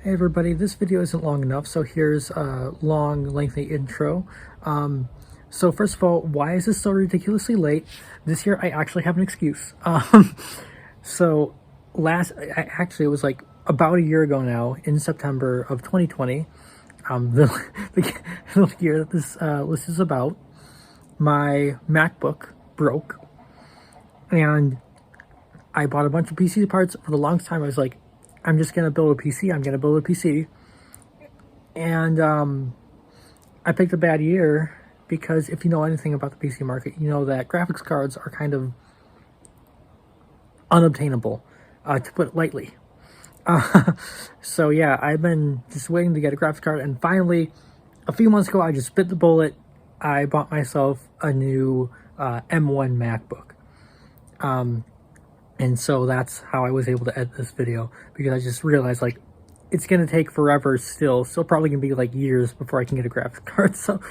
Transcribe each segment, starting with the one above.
Hey everybody, this video isn't long enough, so here's a long, lengthy intro. So first of all, why is this so ridiculously late? This year I actually have an excuse. So actually it was like about a year ago now, in September of 2020, the year that this list is about, my MacBook broke, and I bought a bunch of PC parts. For the longest time I was like, I'm just gonna build a PC, and I picked a bad year because if you know anything about the PC market, you know that graphics cards are kind of unobtainable, to put it lightly. So yeah, I've been just waiting to get a graphics card, and finally, a few months ago, I just bit the bullet. I bought myself a new M1 MacBook. And so that's how I was able to edit this video, because I just realized, like, it's going to take forever still probably going to be like years before I can get a graphics card. So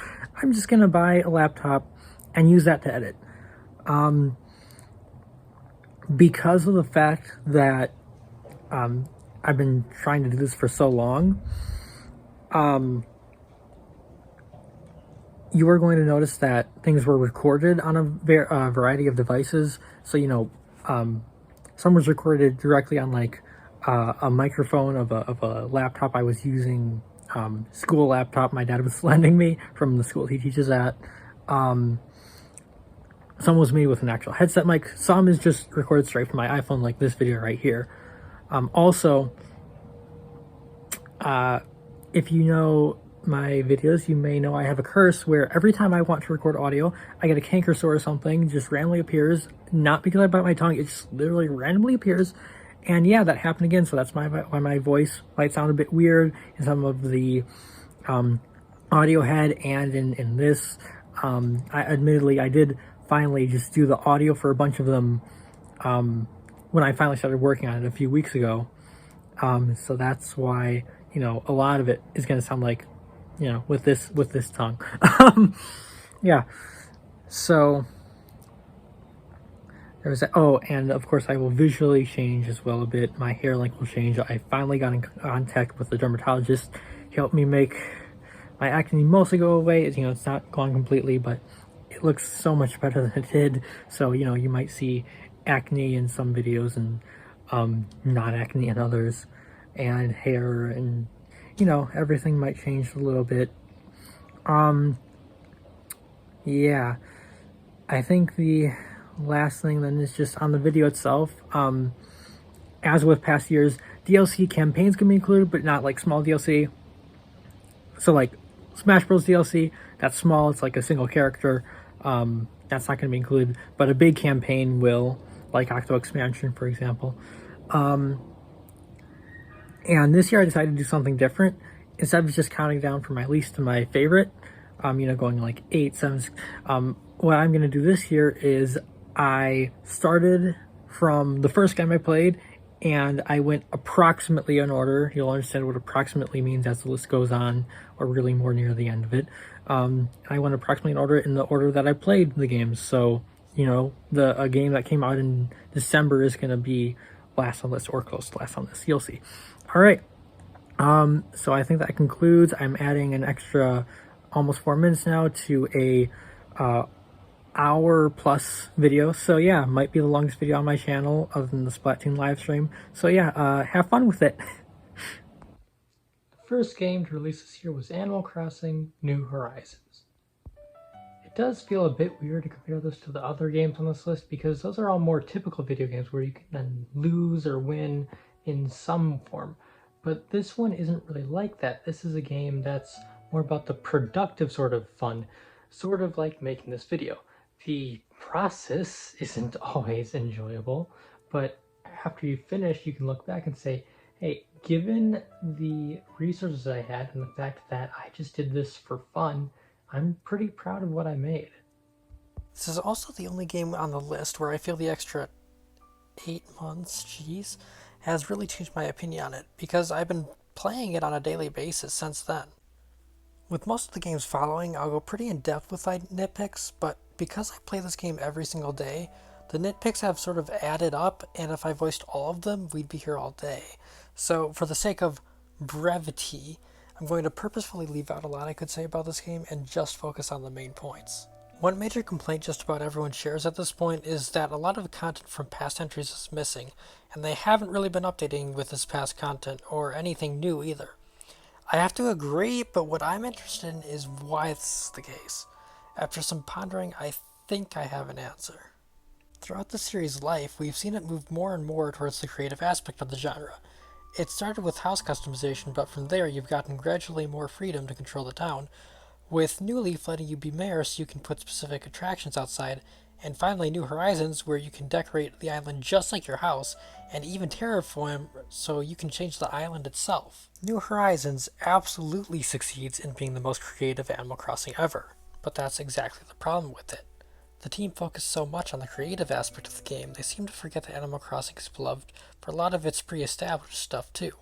I'm just going to buy a laptop and use that to edit. Because of the fact that I've been trying to do this for so long, you are going to notice that things were recorded on a variety of devices. So, you know, some was recorded directly on like a microphone of a laptop I was using, school laptop my dad was lending me from the school he teaches at. Some was made with an actual headset mic. Some is just recorded straight from my iPhone, like this video right here. Also, if you know my videos, you may know I have a curse where every time I want to record audio, I get a canker sore or something, just randomly appears. Not because I bite my tongue, it just literally randomly appears. And yeah, that happened again, so that's why my voice might sound a bit weird in some of the audio head and in this. I did finally just do the audio for a bunch of them when I finally started working on it a few weeks ago. So that's why, you know, a lot of it is going to sound like, you know, with this tongue. Yeah. So there's that. Oh, and of course I will visually change as well a bit. My hair length will change. I finally got in contact with the dermatologist. He helped me make my acne mostly go away. You know, it's not gone completely, but it looks so much better than it did. So, you know, you might see acne in some videos and not acne in others, and hair, and you know, everything might change a little bit. Yeah, I think the last thing then is just on the video itself. As with past years, DLC campaigns can be included, but not like small DLC. So like Smash Bros DLC, that's small, it's like a single character. That's not going to be included, but a big campaign will, like Octo Expansion, for example. And this year I decided to do something different. Instead of just counting down from my least to my favorite, you know, going like 8, 7, what I'm going to do this year is I started from the first game I played, and I went approximately in order. You'll understand what approximately means as the list goes on, or really more near the end of it. I went approximately in order, in the order that I played the games. So, you know, a game that came out in December is going to be last on this, or close to last on this. You'll see. All right. So I think that concludes. I'm adding an extra almost 4 minutes now to a hour plus video. So yeah, might be the longest video on my channel other than the Splatoon live stream. So yeah, have fun with it. The first game to release this year was Animal Crossing New Horizons. It does feel a bit weird to compare this to the other games on this list, because those are all more typical video games where you can then lose or win in some form. But this one isn't really like that. This is a game that's more about the productive sort of fun, sort of like making this video. The process isn't always enjoyable, but after you finish, you can look back and say, hey, given the resources I had and the fact that I just did this for fun, I'm pretty proud of what I made. This is also the only game on the list where I feel the extra 8 months, jeez, has really changed my opinion on it, because I've been playing it on a daily basis since then. With most of the games following, I'll go pretty in depth with my nitpicks, but because I play this game every single day, the nitpicks have sort of added up, and if I voiced all of them, we'd be here all day. So for the sake of brevity, I'm going to purposefully leave out a lot I could say about this game and just focus on the main points. One major complaint just about everyone shares at this point is that a lot of the content from past entries is missing, and they haven't really been updating with this past content or anything new either. I have to agree, but what I'm interested in is why this is the case. After some pondering, I think I have an answer. Throughout the series' life, we've seen it move more and more towards the creative aspect of the genre. It started with house customization, but from there you've gotten gradually more freedom to control the town, with New Leaf letting you be mayor so you can put specific attractions outside, and finally New Horizons where you can decorate the island just like your house, and even terraform so you can change the island itself. New Horizons absolutely succeeds in being the most creative Animal Crossing ever, but that's exactly the problem with it. The team focused so much on the creative aspect of the game, they seem to forget that Animal Crossing is beloved for a lot of its pre-established stuff too.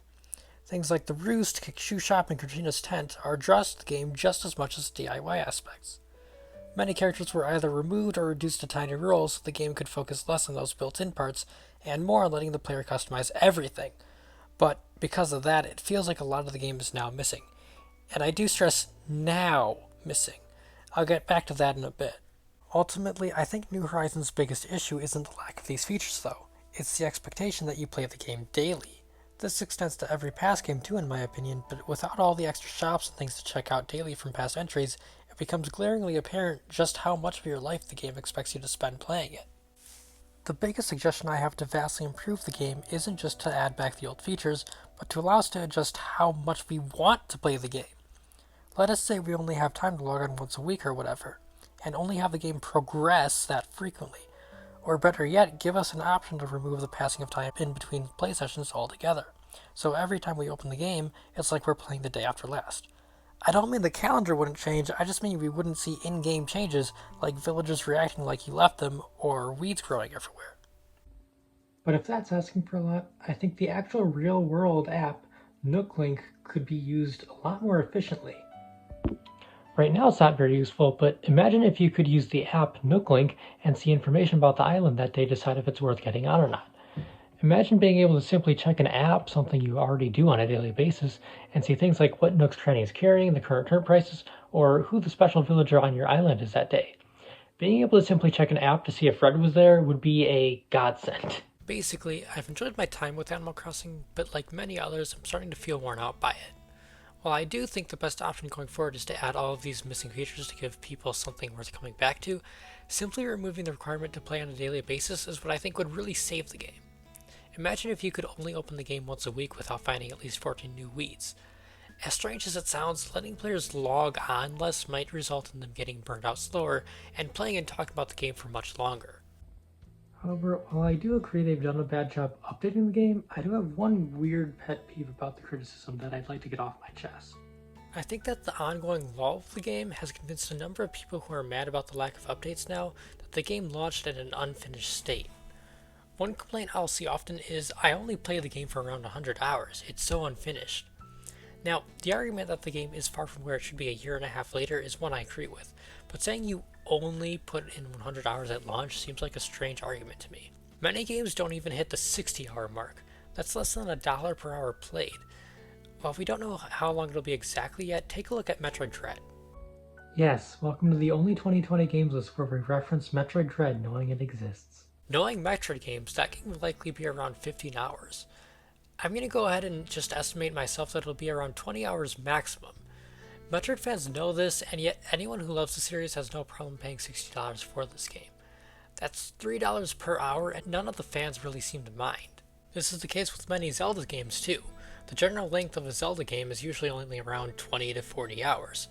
Things like the Roost, Shoe Shop, and Katrina's Tent are addressed to the game just as much as DIY aspects. Many characters were either removed or reduced to tiny roles so the game could focus less on those built-in parts and more on letting the player customize everything. But because of that, it feels like a lot of the game is now missing. And I do stress now missing. I'll get back to that in a bit. Ultimately, I think New Horizons' biggest issue isn't the lack of these features though, it's the expectation that you play the game daily. This extends to every past game too in my opinion, but without all the extra shops and things to check out daily from past entries, it becomes glaringly apparent just how much of your life the game expects you to spend playing it. The biggest suggestion I have to vastly improve the game isn't just to add back the old features, but to allow us to adjust how much we want to play the game. Let us say we only have time to log on once a week or whatever, and only have the game progress that frequently. Or better yet, give us an option to remove the passing of time in between play sessions altogether. So every time we open the game, it's like we're playing the day after last. I don't mean the calendar wouldn't change, I just mean we wouldn't see in-game changes like villagers reacting like you left them or weeds growing everywhere. But if that's asking for a lot, I think the actual real-world app, NookLink, could be used a lot more efficiently. Right now it's not very useful, but imagine if you could use the app NookLink and see information about the island that day, decide if it's worth getting on or not. Imagine being able to simply check an app, something you already do on a daily basis, and see things like what Nook's tranny is carrying, the current turn prices, or who the special villager on your island is that day. Being able to simply check an app to see if Red was there would be a godsend. Basically, I've enjoyed my time with Animal Crossing, but like many others, I'm starting to feel worn out by it. While I do think the best option going forward is to add all of these missing features to give people something worth coming back to, simply removing the requirement to play on a daily basis is what I think would really save the game. Imagine if you could only open the game once a week without finding at least 14 new weeds. As strange as it sounds, letting players log on less might result in them getting burned out slower and playing and talking about the game for much longer. However, while I do agree they've done a bad job updating the game, I do have one weird pet peeve about the criticism that I'd like to get off my chest. I think that the ongoing lull of the game has convinced a number of people who are mad about the lack of updates now that the game launched in an unfinished state. One complaint I'll see often is, I only play the game for around 100 hours, it's so unfinished. Now, the argument that the game is far from where it should be a year and a half later is one I agree with, but saying you only put in 100 hours at launch seems like a strange argument to me. Many games don't even hit the 60-hour mark. That's less than $1 per hour played. While we don't know how long it'll be exactly yet, take a look at Metroid Dread. Yes, welcome to the only 2020 games list where we reference Metroid Dread knowing it exists. Knowing Metroid games, that game will likely be around 15 hours. I'm going to go ahead and just estimate myself that it'll be around 20 hours maximum. Metroid fans know this, and yet anyone who loves the series has no problem paying $60 for this game. That's $3 per hour, and none of the fans really seem to mind. This is the case with many Zelda games too. The general length of a Zelda game is usually only around 20 to 40 hours.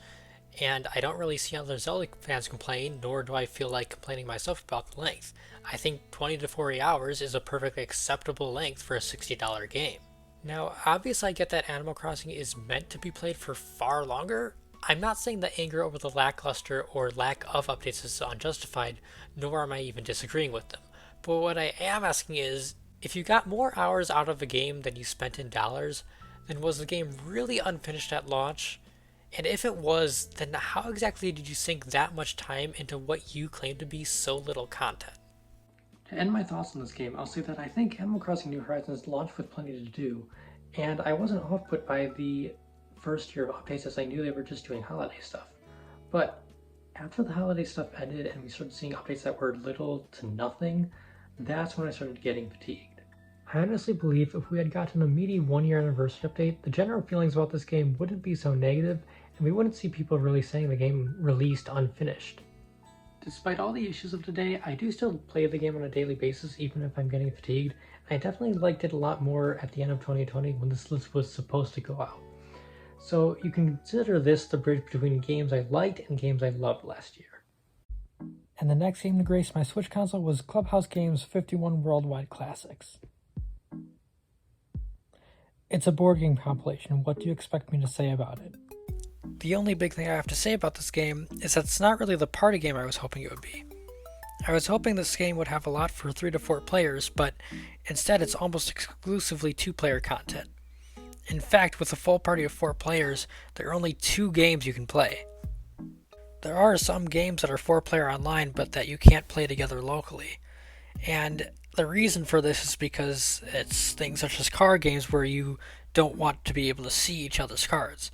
And I don't really see other Zelda fans complain, nor do I feel like complaining myself about the length. I think 20 to 40 hours is a perfectly acceptable length for a $60 game. Now, obviously I get that Animal Crossing is meant to be played for far longer. I'm not saying that anger over the lackluster or lack of updates is unjustified, nor am I even disagreeing with them. But what I am asking is, if you got more hours out of a game than you spent in dollars, then was the game really unfinished at launch? And if it was, then how exactly did you sink that much time into what you claim to be so little content? To end my thoughts on this game, I'll say that I think Animal Crossing New Horizons launched with plenty to do, And I wasn't off put by the first year of updates, as I knew they were just doing holiday stuff. But after the holiday stuff ended and we started seeing updates that were little to nothing, that's when I started getting fatigued. I honestly believe if we had gotten a meaty 1-year anniversary update, the general feelings about this game wouldn't be so negative, and we wouldn't see people really saying the game released unfinished. Despite all the issues of today, I do still play the game on a daily basis, even if I'm getting fatigued. I definitely liked it a lot more at the end of 2020 when this list was supposed to go out. So you can consider this the bridge between games I liked and games I loved last year. And the next game to grace my Switch console was Clubhouse Games' 51 Worldwide Classics. It's a board game compilation. What do you expect me to say about it? The only big thing I have to say about this game is that it's not really the party game I was hoping it would be. I was hoping this game would have a lot for 3 to 4 players, but instead it's almost exclusively 2-player content. In fact, with a full party of 4 players, there are only 2 games you can play. There are some games that are 4-player online, but that you can't play together locally. And the reason for this is because it's things such as card games where you don't want to be able to see each other's cards.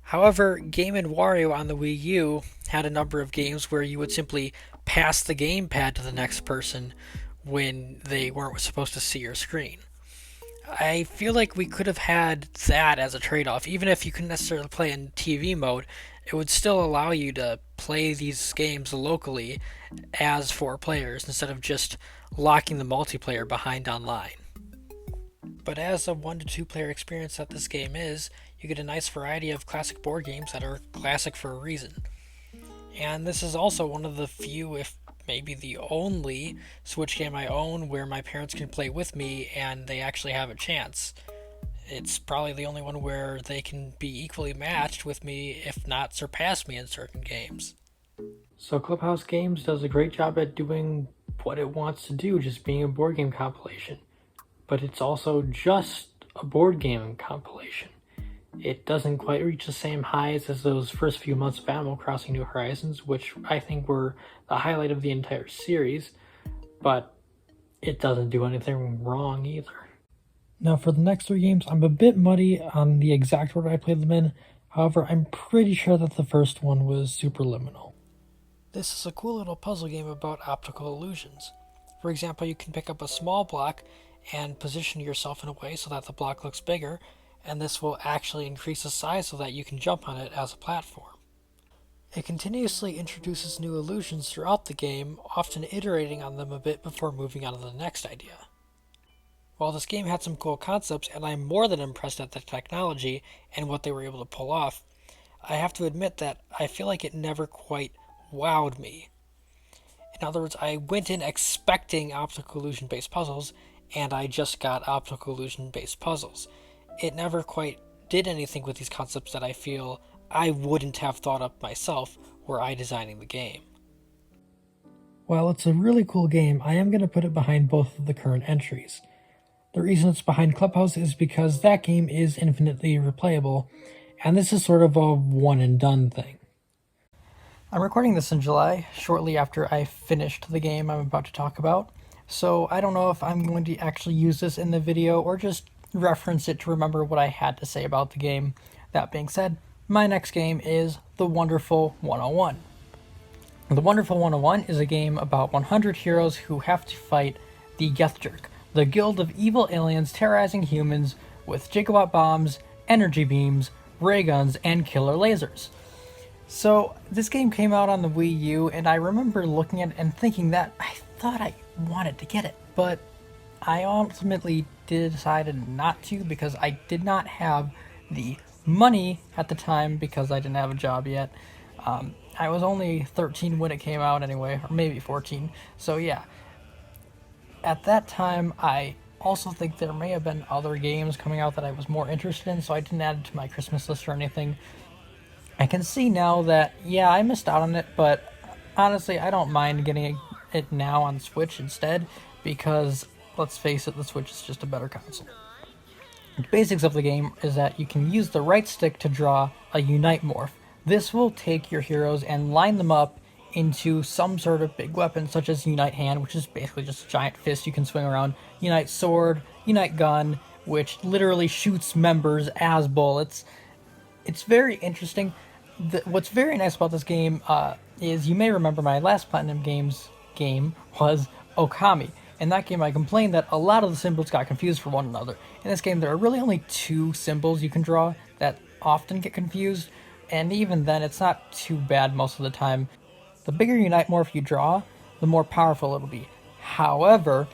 However, Game & Wario on the Wii U had a number of games where you would simply pass the gamepad to the next person when they weren't supposed to see your screen. I feel like we could have had that as a trade-off. Even if you couldn't necessarily play in TV mode, it would still allow you to play these games locally as 4 players instead of just locking the multiplayer behind online. But as a 1 to 2 player experience that this game is, you get a nice variety of classic board games that are classic for a reason. And this is also one of the few, if maybe the only, Switch game I own where my parents can play with me and they actually have a chance. It's probably the only one where they can be equally matched with me, if not surpass me in certain games. So Clubhouse Games does a great job at doing what it wants to do, just being a board game compilation. But it's also just a board game compilation. It doesn't quite reach the same highs as those first few months of Animal Crossing New Horizons, which I think were the highlight of the entire series, but it doesn't do anything wrong either. Now for the next 3 games, I'm a bit muddy on the exact order I played them in. However, I'm pretty sure that the first one was Superliminal. This is a cool little puzzle game about optical illusions. For example, you can pick up a small block and position yourself in a way so that the block looks bigger, and this will actually increase the size so that you can jump on it as a platform. It continuously introduces new illusions throughout the game, often iterating on them a bit before moving on to the next idea. While this game had some cool concepts, and I'm more than impressed at the technology and what they were able to pull off, I have to admit that I feel like it never quite wowed me. In other words, I went in expecting optical illusion-based puzzles, and I just got optical illusion-based puzzles. It never quite did anything with these concepts that I feel I wouldn't have thought up myself were I designing the game. While it's a really cool game, I am going to put it behind both of the current entries. The reason it's behind Clubhouse is because that game is infinitely replayable, and this is sort of a one-and-done thing. I'm recording this in July, shortly after I finished the game I'm about to talk about, so I don't know if I'm going to actually use this in the video or just reference it to remember what I had to say about the game. That being said, my next game is The Wonderful 101. The Wonderful 101 is a game about 100 heroes who have to fight the Gethjerk, the guild of evil aliens terrorizing humans with gigawatt bombs, energy beams, ray guns, and killer lasers. So this game came out on the Wii U, and I remember looking at it and thinking that I thought I wanted to get it, but I ultimately decided not to because I did not have the money at the time because I didn't have a job yet. I was only 13 when it came out anyway, or maybe 14, so yeah. At that time, I also think there may have been other games coming out that I was more interested in, so I didn't add it to my Christmas list or anything. I can see now that, yeah, I missed out on it, but honestly, I don't mind getting it now on Switch instead, because, let's face it, the Switch is just a better console. The basics of the game is that you can use the right stick to draw a Unite morph. This will take your heroes and line them up into some sort of big weapon, such as Unite Hand, which is basically just a giant fist you can swing around, Unite Sword, Unite Gun, which literally shoots members as bullets. It's very interesting. What's very nice about this game is, you may remember my last Platinum Games game was Okami. In that game, I complained that a lot of the symbols got confused for one another. In this game, there are really only 2 symbols you can draw that often get confused, and even then, it's not too bad most of the time. The bigger Unite Morph you draw, the more powerful it'll be. However,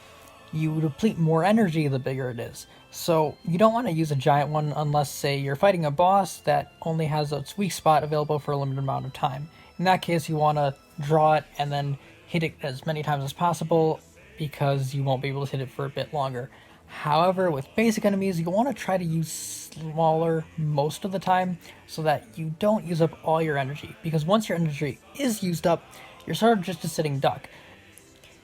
you deplete more energy the bigger it is. So you don't want to use a giant one unless, say, you're fighting a boss that only has its weak spot available for a limited amount of time. In that case, you want to draw it and then hit it as many times as possible, because you won't be able to hit it for a bit longer. However, with basic enemies, you want to try to use smaller most of the time so that you don't use up all your energy, because once your energy is used up, you're sort of just a sitting duck.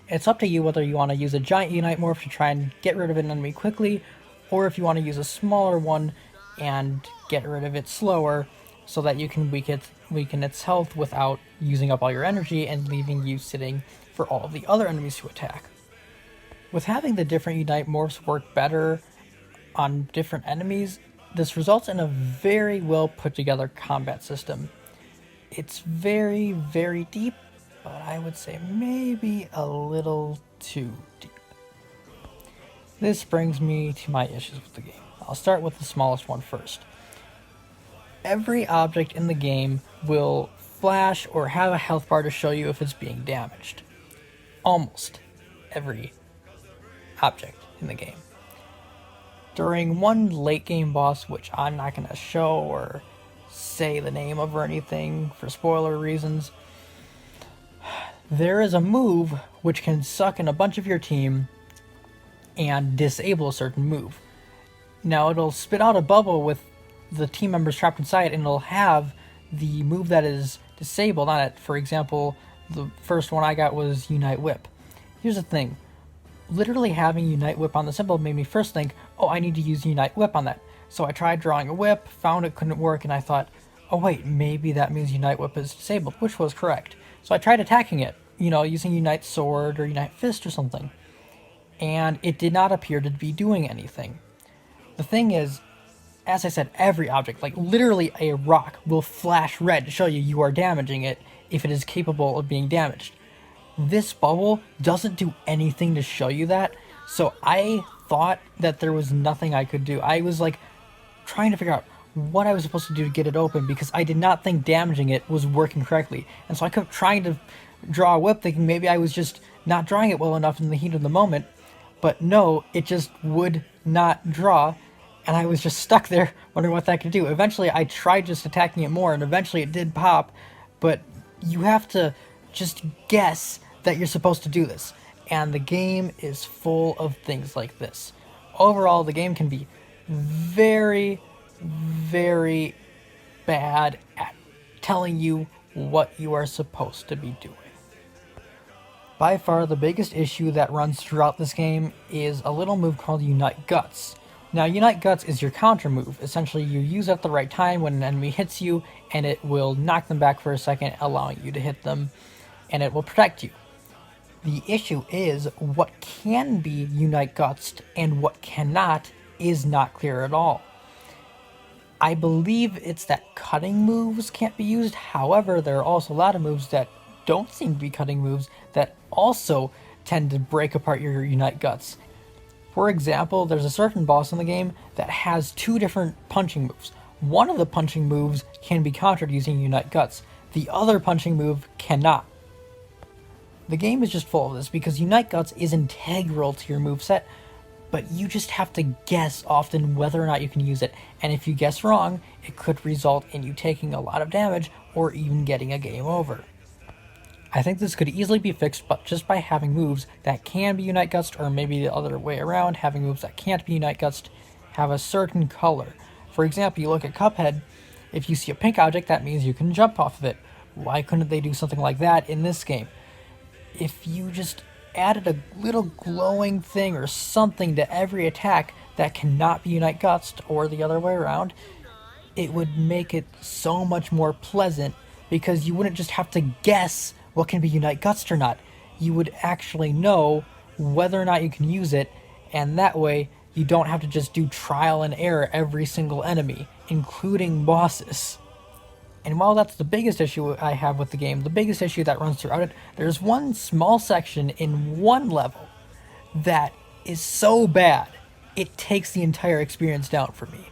It's up to you whether you want to use a giant Unite Morph to try and get rid of an enemy quickly, or if you want to use a smaller one and get rid of it slower so that you can weaken its health without using up all your energy and leaving you sitting for all of the other enemies to attack. With having the different Unite Morphs work better on different enemies, this results in a very well put together combat system. It's very, very deep, but I would say maybe a little too deep. This brings me to my issues with the game. I'll start with the smallest one first. Every object in the game will flash or have a health bar to show you if it's being damaged. Almost every object in the game. During one late game boss, which I'm not going to show or say the name of or anything for spoiler reasons, there is a move which can suck in a bunch of your team and disable a certain move. Now, it'll spit out a bubble with the team members trapped inside, and it'll have the move that is disabled on it. For example, the first one I got was Unite Whip. Here's the thing. Literally having Unite Whip on the symbol made me first think, oh, I need to use Unite Whip on that. So I tried drawing a whip, found it couldn't work, and I thought, oh wait, maybe that means Unite Whip is disabled, which was correct. So I tried attacking it, using Unite Sword or Unite Fist or something. And it did not appear to be doing anything. The thing is, as I said, every object, like literally a rock, will flash red to show you are damaging it if it is capable of being damaged. This bubble doesn't do anything to show you that, so I thought that there was nothing I could do. I was like trying to figure out what I was supposed to do to get it open, because I did not think damaging it was working correctly. And so I kept trying to draw a whip, thinking maybe I was just not drawing it well enough in the heat of the moment. But no, it just would not draw, and I was just stuck there wondering what that could do. Eventually, I tried just attacking it more, and eventually it did pop, but you have to just guess that you're supposed to do this. And the game is full of things like this. Overall, the game can be very, very bad at telling you what you are supposed to be doing. By far, the biggest issue that runs throughout this game is a little move called Unite Guts. Now, Unite Guts is your counter move. Essentially, you use it at the right time when an enemy hits you, and it will knock them back for a second, allowing you to hit them, and it will protect you. The issue is, what can be Unite Guts and what cannot is not clear at all. I believe it's that cutting moves can't be used. However, there are also a lot of moves that don't seem to be cutting moves that also tend to break apart your Unite Guts. For example, there's a certain boss in the game that has 2 different punching moves. One of the punching moves can be countered using Unite Guts. The other punching move cannot. The game is just full of this because Unite Guts is integral to your moveset, but you just have to guess often whether or not you can use it. And if you guess wrong, it could result in you taking a lot of damage or even getting a game over. I think this could easily be fixed but just by having moves that can be Unite Gutsed, or maybe the other way around, having moves that can't be Unite Gutsed have a certain color. For example, you look at Cuphead, if you see a pink object, that means you can jump off of it. Why couldn't they do something like that in this game? If you just added a little glowing thing or something to every attack that cannot be Unite Gutsed, or the other way around, it would make it so much more pleasant, because you wouldn't just have to guess what can be Unite Gutsed or not. You would actually know whether or not you can use it, and that way You don't have to just do trial and error every single enemy, including bosses. And while that's the biggest issue I have with the game, the biggest issue that runs throughout it, there's one small section in one level that is so bad, it takes the entire experience down for me.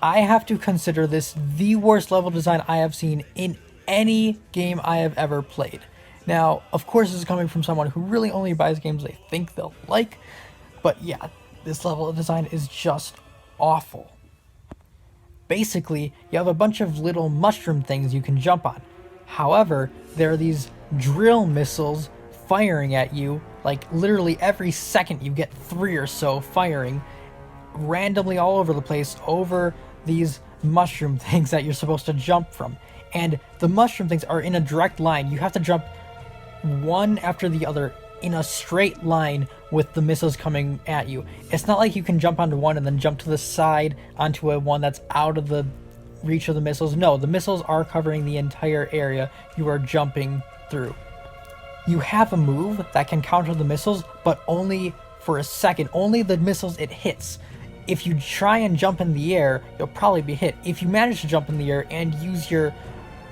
I have to consider this the worst level design I have seen in any game I have ever played. Now, of course, this is coming from someone who really only buys games they think they'll like, but yeah, this level of design is just awful. Basically, you have a bunch of little mushroom things you can jump on. However, there are these drill missiles firing at you, like literally every second you get 3 or so firing randomly all over the place over these mushroom things that you're supposed to jump from. And the mushroom things are in a direct line. You have to jump one after the other in a straight line with the missiles coming at you. It's not like you can jump onto one and then jump to the side onto a one that's out of the reach of the missiles. No, the missiles are covering the entire area you are jumping through. You have a move that can counter the missiles, but only for a second. Only the missiles it hits. If you try and jump in the air, you'll probably be hit. If you manage to jump in the air and use your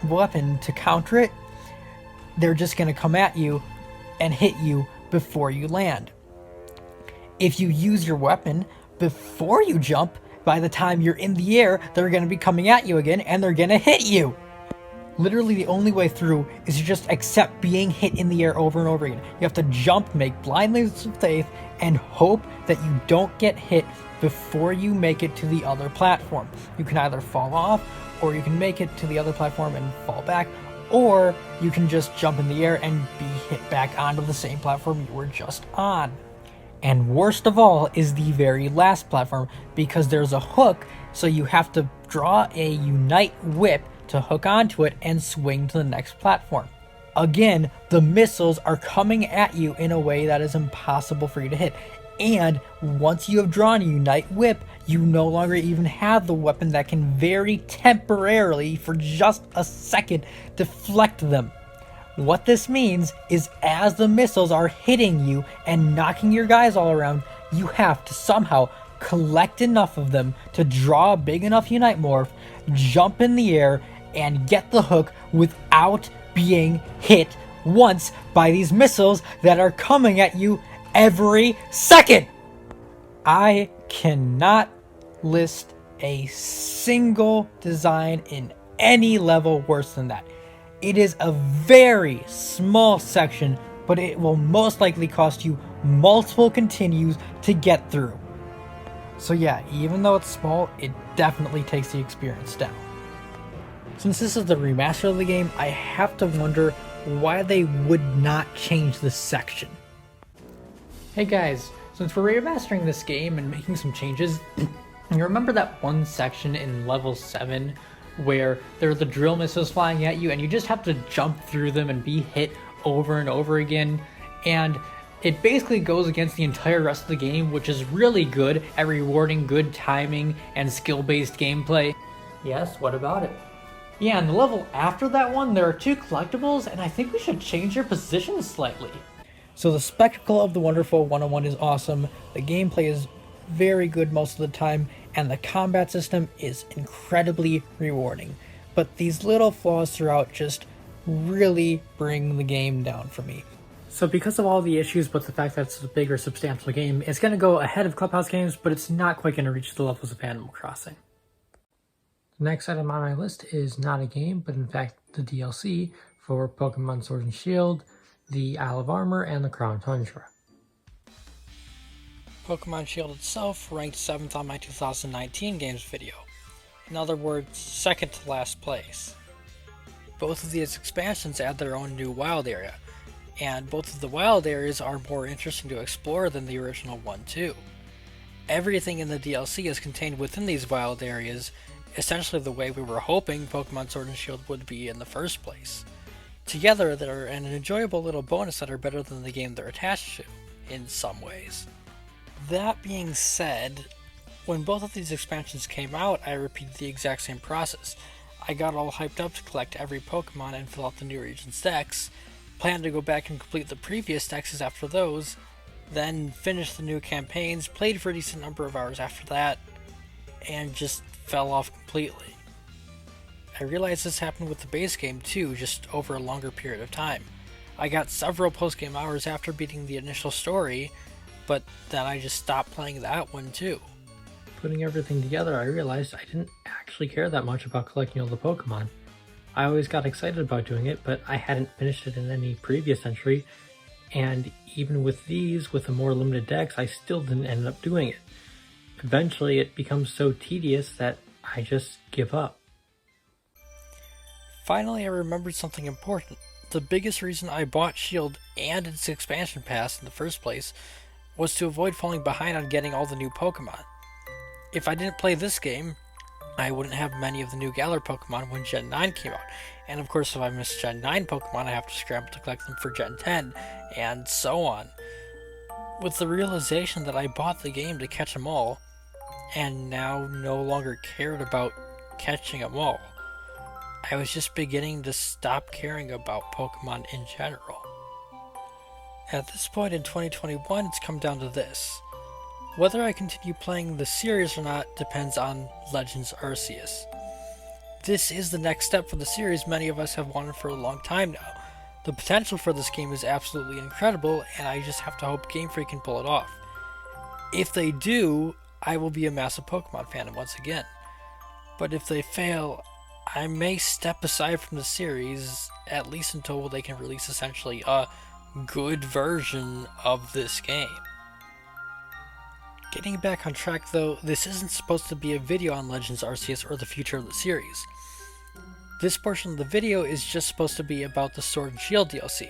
weapon to counter it, they're just going to come at you and hit you before you land. If you use your weapon before you jump, by the time you're in the air, they're going to be coming at you again and they're going to hit you. Literally the only way through is to just accept being hit in the air over and over again. You have to jump, make blind leaps of faith, and hope that you don't get hit before you make it to the other platform. You can either fall off, or you can make it to the other platform and fall back, or you can just jump in the air and be hit back onto the same platform you were just on. And worst of all is the very last platform, because there's a hook, so you have to draw a Unite Whip to hook onto it and swing to the next platform. Again, the missiles are coming at you in a way that is impossible for you to hit. And once you have drawn a Unite Whip, you no longer even have the weapon that can very temporarily, for just a second, deflect them. What this means is as the missiles are hitting you and knocking your guys all around, you have to somehow collect enough of them to draw a big enough Unite Morph, jump in the air, and get the hook without being hit once by these missiles that are coming at you every second. I cannot list a single design in any level worse than that. It is a very small section, but it will most likely cost you multiple continues to get through. So yeah, even though it's small, it definitely takes the experience down. Since this is the remaster of the game, I have to wonder why they would not change this section. Hey guys, since we're remastering this game and making some changes, you remember that one section in level 7 where there are the drill missiles flying at you and you just have to jump through them and be hit over and over again? And it basically goes against the entire rest of the game, which is really good at rewarding good timing and skill-based gameplay. Yes, what about it? Yeah, and the level after that one, there are 2 collectibles, and I think we should change their positions slightly. So the Spectacle of the Wonderful 101 is awesome, the gameplay is very good most of the time, and the combat system is incredibly rewarding. But these little flaws throughout just really bring the game down for me. So because of all the issues, but the fact that it's a bigger, substantial game, it's going to go ahead of Clubhouse games, but it's not quite going to reach the levels of Animal Crossing. The next item on my list is not a game, but in fact the DLC for Pokemon Sword and Shield, the Isle of Armor, and the Crown Tundra. Pokemon Shield itself ranked 7th on my 2019 games video. In other words, 2nd to last place. Both of these expansions add their own new wild area, and both of the wild areas are more interesting to explore than the original one too. Everything in the DLC is contained within these wild areas, essentially the way we were hoping Pokemon Sword and Shield would be in the first place. Together, they're an enjoyable little bonus that are better than the game they're attached to, in some ways. That being said, when both of these expansions came out, I repeated the exact same process. I got all hyped up to collect every Pokemon and fill out the new region's decks, planned to go back and complete the previous decks after those, then finished the new campaigns, played for a decent number of hours after that, and just fell off completely. I realized this happened with the base game too, just over a longer period of time. I got several post-game hours after beating the initial story, but then I just stopped playing that one too. Putting everything together, I realized I didn't actually care that much about collecting all the Pokemon. I always got excited about doing it, but I hadn't finished it in any previous entry, and even with these, with a more limited dex, I still didn't end up doing it. Eventually, it becomes so tedious that I just give up. Finally, I remembered something important. The biggest reason I bought Shield and its expansion pass in the first place was to avoid falling behind on getting all the new Pokemon. If I didn't play this game, I wouldn't have many of the new Galar Pokemon when Gen 9 came out. And of course, if I miss Gen 9 Pokemon, I have to scramble to collect them for Gen 10, and so on. With the realization that I bought the game to catch them all, and now no longer cared about catching them all, I was just beginning to stop caring about Pokemon in general. At this point in 2021, it's come down to this. Whether I continue playing the series or not depends on Legends Arceus. This is the next step for the series many of us have wanted for a long time now. The potential for this game is absolutely incredible, and I just have to hope Game Freak can pull it off. If they do, I will be a massive Pokemon fan once again. But if they fail, I may step aside from the series, at least until they can release essentially a good version of this game. Getting back on track though, this isn't supposed to be a video on Legends Arceus or the future of the series. This portion of the video is just supposed to be about the Sword and Shield DLC,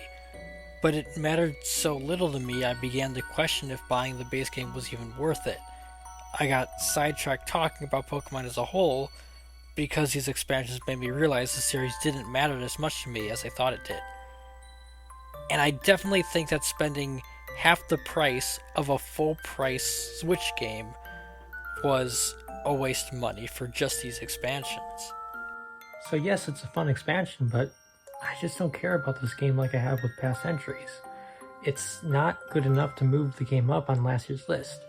but it mattered so little to me I began to question if buying the base game was even worth it. I got sidetracked talking about Pokemon as a whole, because these expansions made me realize the series didn't matter as much to me as I thought it did. And I definitely think that spending half the price of a full-price Switch game was a waste of money for just these expansions. So yes, it's a fun expansion, but I just don't care about this game like I have with past entries. It's not good enough to move the game up on last year's list.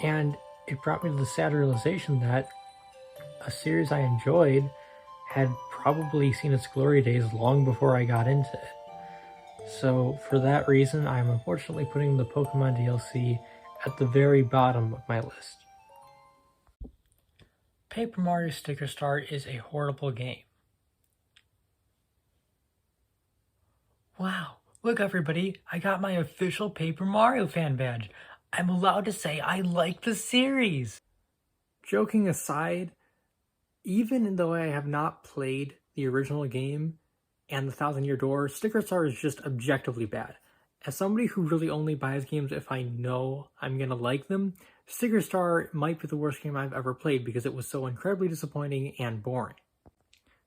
And it brought me to the sad realization that a series I enjoyed had probably seen its glory days long before I got into it. So for that reason, I'm unfortunately putting the Pokemon DLC at the very bottom of my list. Paper Mario Sticker Star is a horrible game. Wow, look everybody, I got my official Paper Mario fan badge. I'm allowed to say I like the series. Joking aside, even though I have not played the original game and the Thousand Year Door, Sticker Star is just objectively bad. As somebody who really only buys games if I know I'm gonna like them, Sticker Star might be the worst game I've ever played because it was so incredibly disappointing and boring.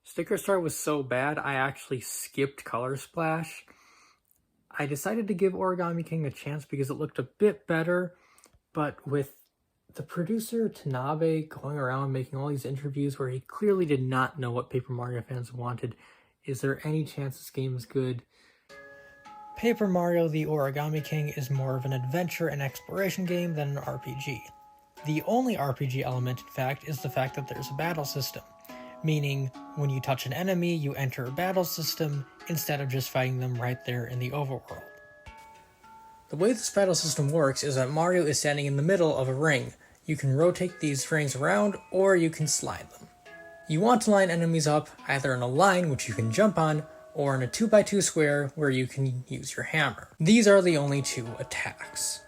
Sticker Star was so bad, I actually skipped Color Splash. I decided to give Origami King a chance because it looked a bit better, but with the producer Tanabe going around making all these interviews where he clearly did not know what Paper Mario fans wanted, is there any chance this game is good? Paper Mario the Origami King is more of an adventure and exploration game than an RPG. The only RPG element, in fact, is the fact that there's a battle system, meaning when you touch an enemy, you enter a battle system instead of just fighting them right there in the overworld. The way this battle system works is that Mario is standing in the middle of a ring. You can rotate these rings around, or you can slide them. You want to line enemies up either in a line, which you can jump on, or in a 2x2 square where you can use your hammer. These are the only two attacks.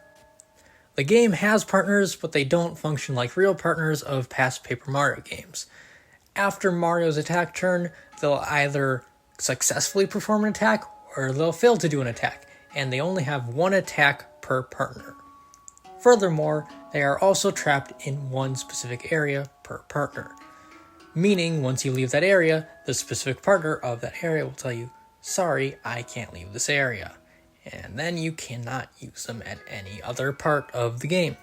The game has partners, but they don't function like real partners of past Paper Mario games. After Mario's attack turn, they'll either successfully perform an attack, or they'll fail to do an attack, and they only have one attack per partner. Furthermore, they are also trapped in one specific area per partner. Meaning, once you leave that area, the specific partner of that area will tell you, sorry, I can't leave this area. And then you cannot use them at any other part of the game.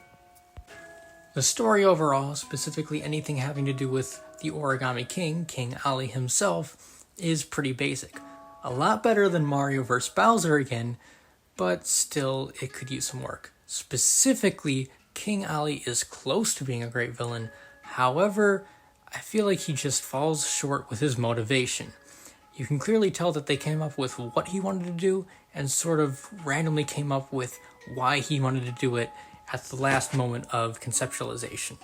The story overall, specifically anything having to do with the Origami King, King Ali himself, is pretty basic. A lot better than Mario vs. Bowser again, but still it could use some work. Specifically, King Ali is close to being a great villain, however, I feel like he just falls short with his motivation. You can clearly tell that they came up with what he wanted to do and sort of randomly came up with why he wanted to do it at the last moment of conceptualization.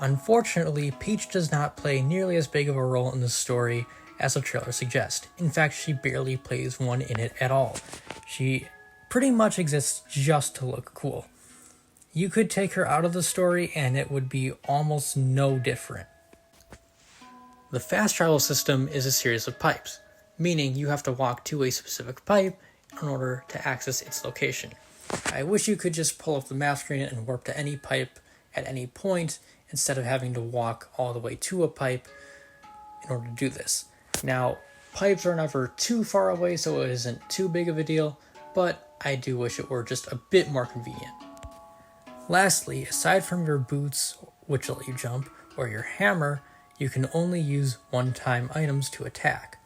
Unfortunately, Peach does not play nearly as big of a role in the story as the trailer suggests. In fact, she barely plays one in it at all. She pretty much exists just to look cool. You could take her out of the story and it would be almost no different. The fast travel system is a series of pipes, meaning you have to walk to a specific pipe in order to access its location. I wish you could just pull up the map screen and warp to any pipe at any point instead of having to walk all the way to a pipe in order to do this. Now, pipes are never too far away, so it isn't too big of a deal, but I do wish it were just a bit more convenient. Lastly, aside from your boots, which let you jump, or your hammer, you can only use one-time items to attack.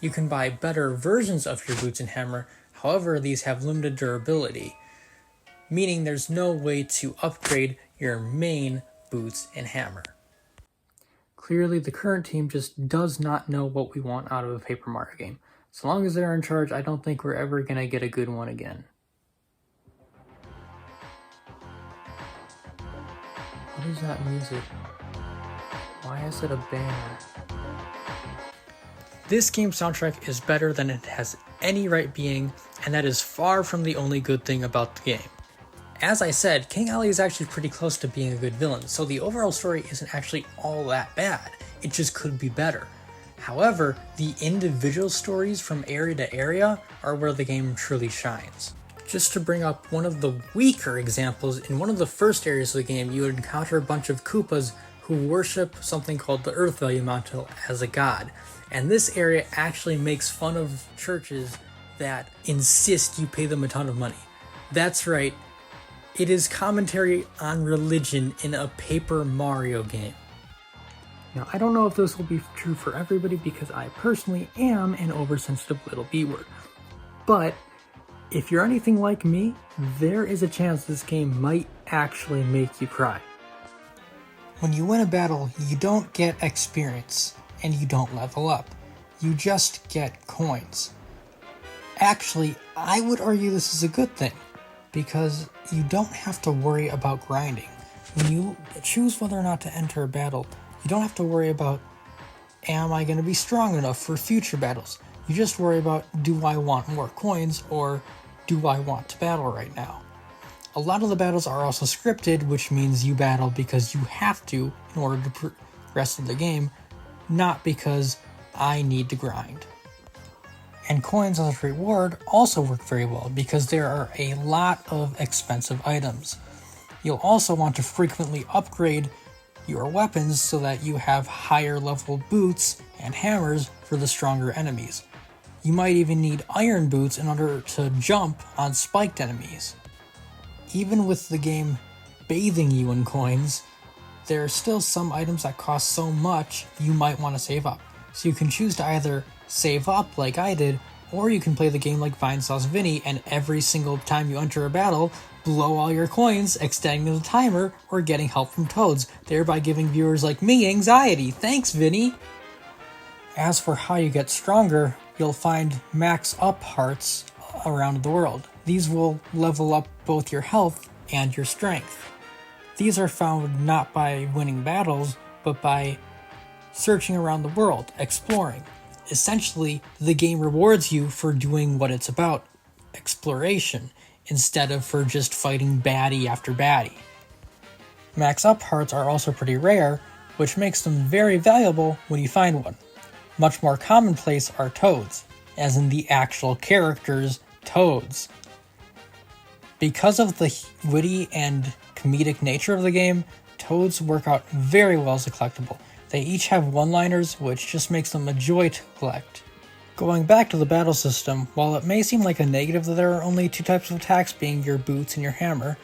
You can buy better versions of your boots and hammer, however, these have limited durability, meaning there's no way to upgrade your main boots and hammer. Clearly, the current team just does not know what we want out of a Paper Mario game. So long as they're in charge, I don't think we're ever going to get a good one again. What is that music? Why is it a banner? This game's soundtrack is better than it has any right being, and that is far from the only good thing about the game. As I said, King Ali is actually pretty close to being a good villain, so the overall story isn't actually all that bad. It just could be better. However, the individual stories from area to area are where the game truly shines. Just to bring up one of the weaker examples, in one of the first areas of the game, you would encounter a bunch of Koopas who worship something called the Earth Elemental as a god. And this area actually makes fun of churches that insist you pay them a ton of money. That's right, it is commentary on religion in a Paper Mario game. Now, I don't know if this will be true for everybody because I personally am an oversensitive little B-word. But if you're anything like me, there is a chance this game might actually make you cry. When you win a battle, you don't get experience, and you don't level up. You just get coins. Actually, I would argue this is a good thing, because you don't have to worry about grinding. When you choose whether or not to enter a battle, you don't have to worry about, am I going to be strong enough for future battles? You just worry about, do I want more coins, or do I want to battle right now? A lot of the battles are also scripted, which means you battle because you have to in order to progress in the game, not because I need to grind. And coins as a reward also work very well because there are a lot of expensive items. You'll also want to frequently upgrade your weapons so that you have higher level boots and hammers for the stronger enemies. You might even need iron boots in order to jump on spiked enemies. Even with the game bathing you in coins, there are still some items that cost so much you might want to save up. So you can choose to either save up like I did, or you can play the game like Vinesauce Vinny and every single time you enter a battle, blow all your coins, extending the timer, or getting help from Toads, thereby giving viewers like me anxiety. Thanks, Vinny! As for how you get stronger, you'll find max up hearts around the world. These will level up both your health and your strength. These are found not by winning battles, but by searching around the world, exploring. Essentially, the game rewards you for doing what it's about, exploration, instead of for just fighting baddie after baddie. Max up hearts are also pretty rare, which makes them very valuable when you find one. Much more commonplace are toads, as in the actual characters, toads. Because of the witty and comedic nature of the game, toads work out very well as a collectible. They each have one-liners, which just makes them a joy to collect. Going back to the battle system, while it may seem like a negative that there are only two types of attacks, being your boots and your hammer,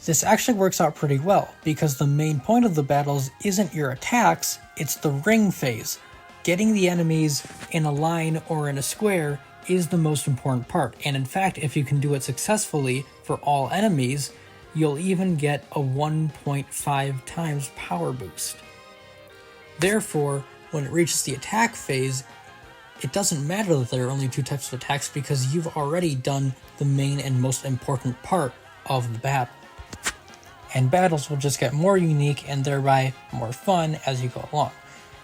this actually works out pretty well, because the main point of the battles isn't your attacks, it's the ring phase. Getting the enemies in a line or in a square is the most important part, and in fact, if you can do it successfully for all enemies, you'll even get a 1.5 times power boost. Therefore, when it reaches the attack phase, it doesn't matter that there are only 2 types of attacks because you've already done the main and most important part of the battle. And battles will just get more unique and thereby more fun as you go along.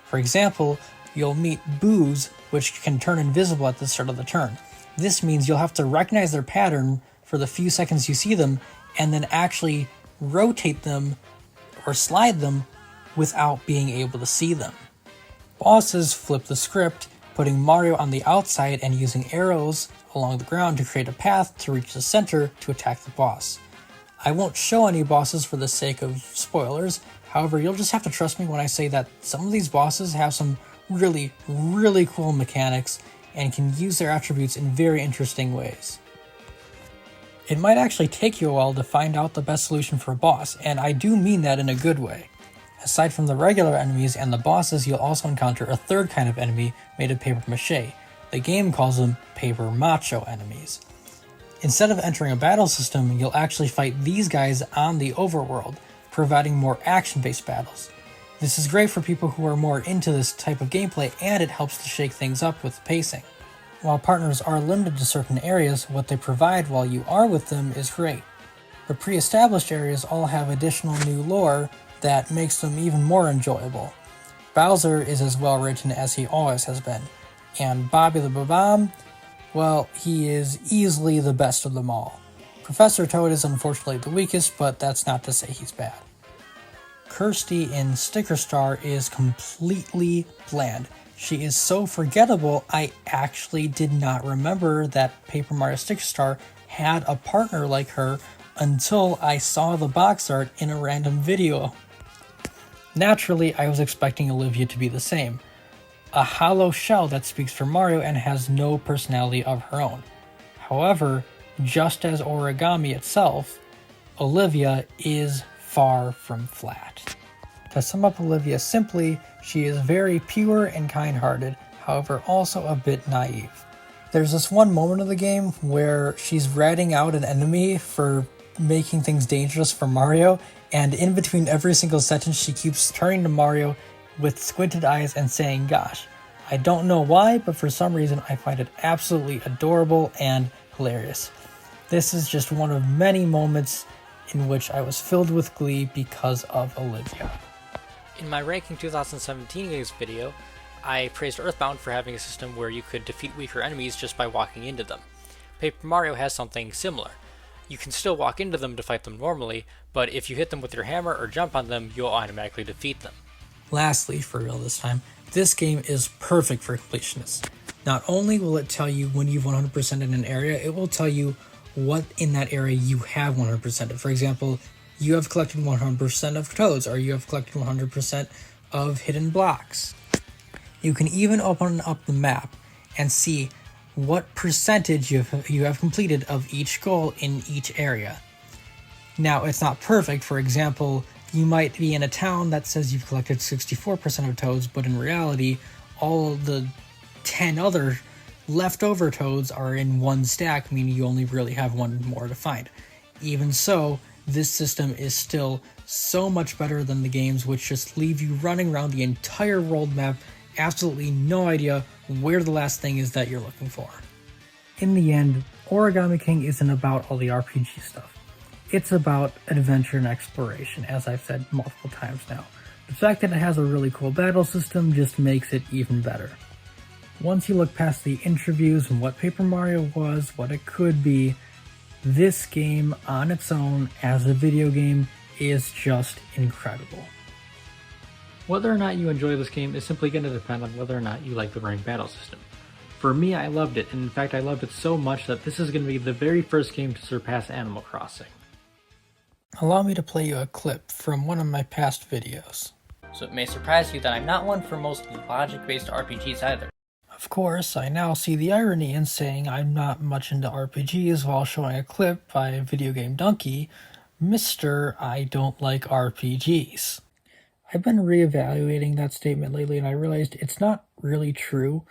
For example, you'll meet boos, which can turn invisible at the start of the turn. This means you'll have to recognize their pattern for the few seconds you see them, and then actually rotate them or slide them without being able to see them. Bosses flip the script, putting Mario on the outside and using arrows along the ground to create a path to reach the center to attack the boss. I won't show any bosses for the sake of spoilers, however, you'll just have to trust me when I say that some of these bosses have some really, really cool mechanics and can use their attributes in very interesting ways. It might actually take you a while to find out the best solution for a boss, and I do mean that in a good way. Aside from the regular enemies and the bosses, you'll also encounter a third kind of enemy made of paper mache. The game calls them paper macho enemies. Instead of entering a battle system, you'll actually fight these guys on the overworld, providing more action-based battles. This is great for people who are more into this type of gameplay, and it helps to shake things up with pacing. While partners are limited to certain areas, what they provide while you are with them is great. The pre-established areas all have additional new lore that makes them even more enjoyable. Bowser is as well written as he always has been, and Bobby the Babam, well, he is easily the best of them all. Professor Toad is unfortunately the weakest, but that's not to say he's bad. Kirsty in Sticker Star is completely bland. She is so forgettable, I actually did not remember that Paper Mario Sticker Star had a partner like her until I saw the box art in a random video. Naturally, I was expecting Olivia to be the same. A hollow shell that speaks for Mario and has no personality of her own. However, just as Origami itself, Olivia is far from flat. To sum up Olivia simply, she is very pure and kind-hearted, however also a bit naive. There's this one moment of the game where she's ratting out an enemy for making things dangerous for Mario, and in between every single sentence she keeps turning to Mario with squinted eyes and saying, "Gosh." I don't know why, but for some reason I find it absolutely adorable and hilarious. This is just one of many moments in which I was filled with glee because of Olivia. In my Ranking 2017 games video, I praised Earthbound for having a system where you could defeat weaker enemies just by walking into them. Paper Mario has something similar. You can still walk into them to fight them normally, but if you hit them with your hammer or jump on them, you'll automatically defeat them. Lastly, for real this time, this game is perfect for completionists. Not only will it tell you when you've 100% in an area, it will tell you what in that area you have 100%ed. For example, you have collected 100% of toads, or you have collected 100% of hidden blocks. You can even open up the map and see what percentage you have completed of each goal in each area. Now, it's not perfect. For example, you might be in a town that says you've collected 64% of toads, but in reality, all the 10 other leftover toads are in one stack, meaning you only really have one more to find. Even so, this system is still so much better than the games which just leave you running around the entire world map, absolutely no idea where the last thing is that you're looking for. In the end, Origami King isn't about all the RPG stuff. It's about adventure and exploration, as I've said multiple times now. The fact that it has a really cool battle system just makes it even better. Once you look past the interviews and what Paper Mario was, what it could be, this game on its own as a video game is just incredible. Whether or not you enjoy this game is simply going to depend on whether or not you like the ranked battle system. For me, I loved it, and in fact I loved it so much that this is going to be the very first game to surpass Animal Crossing. Allow me to play you a clip from one of my past videos. So it may surprise you that I'm not one for most logic-based RPGs either. Of course, I now see the irony in saying I'm not much into RPGs while showing a clip by Video Game Donkey, Mr. I don't like RPGs. I've been reevaluating that statement lately and I realized it's not really true.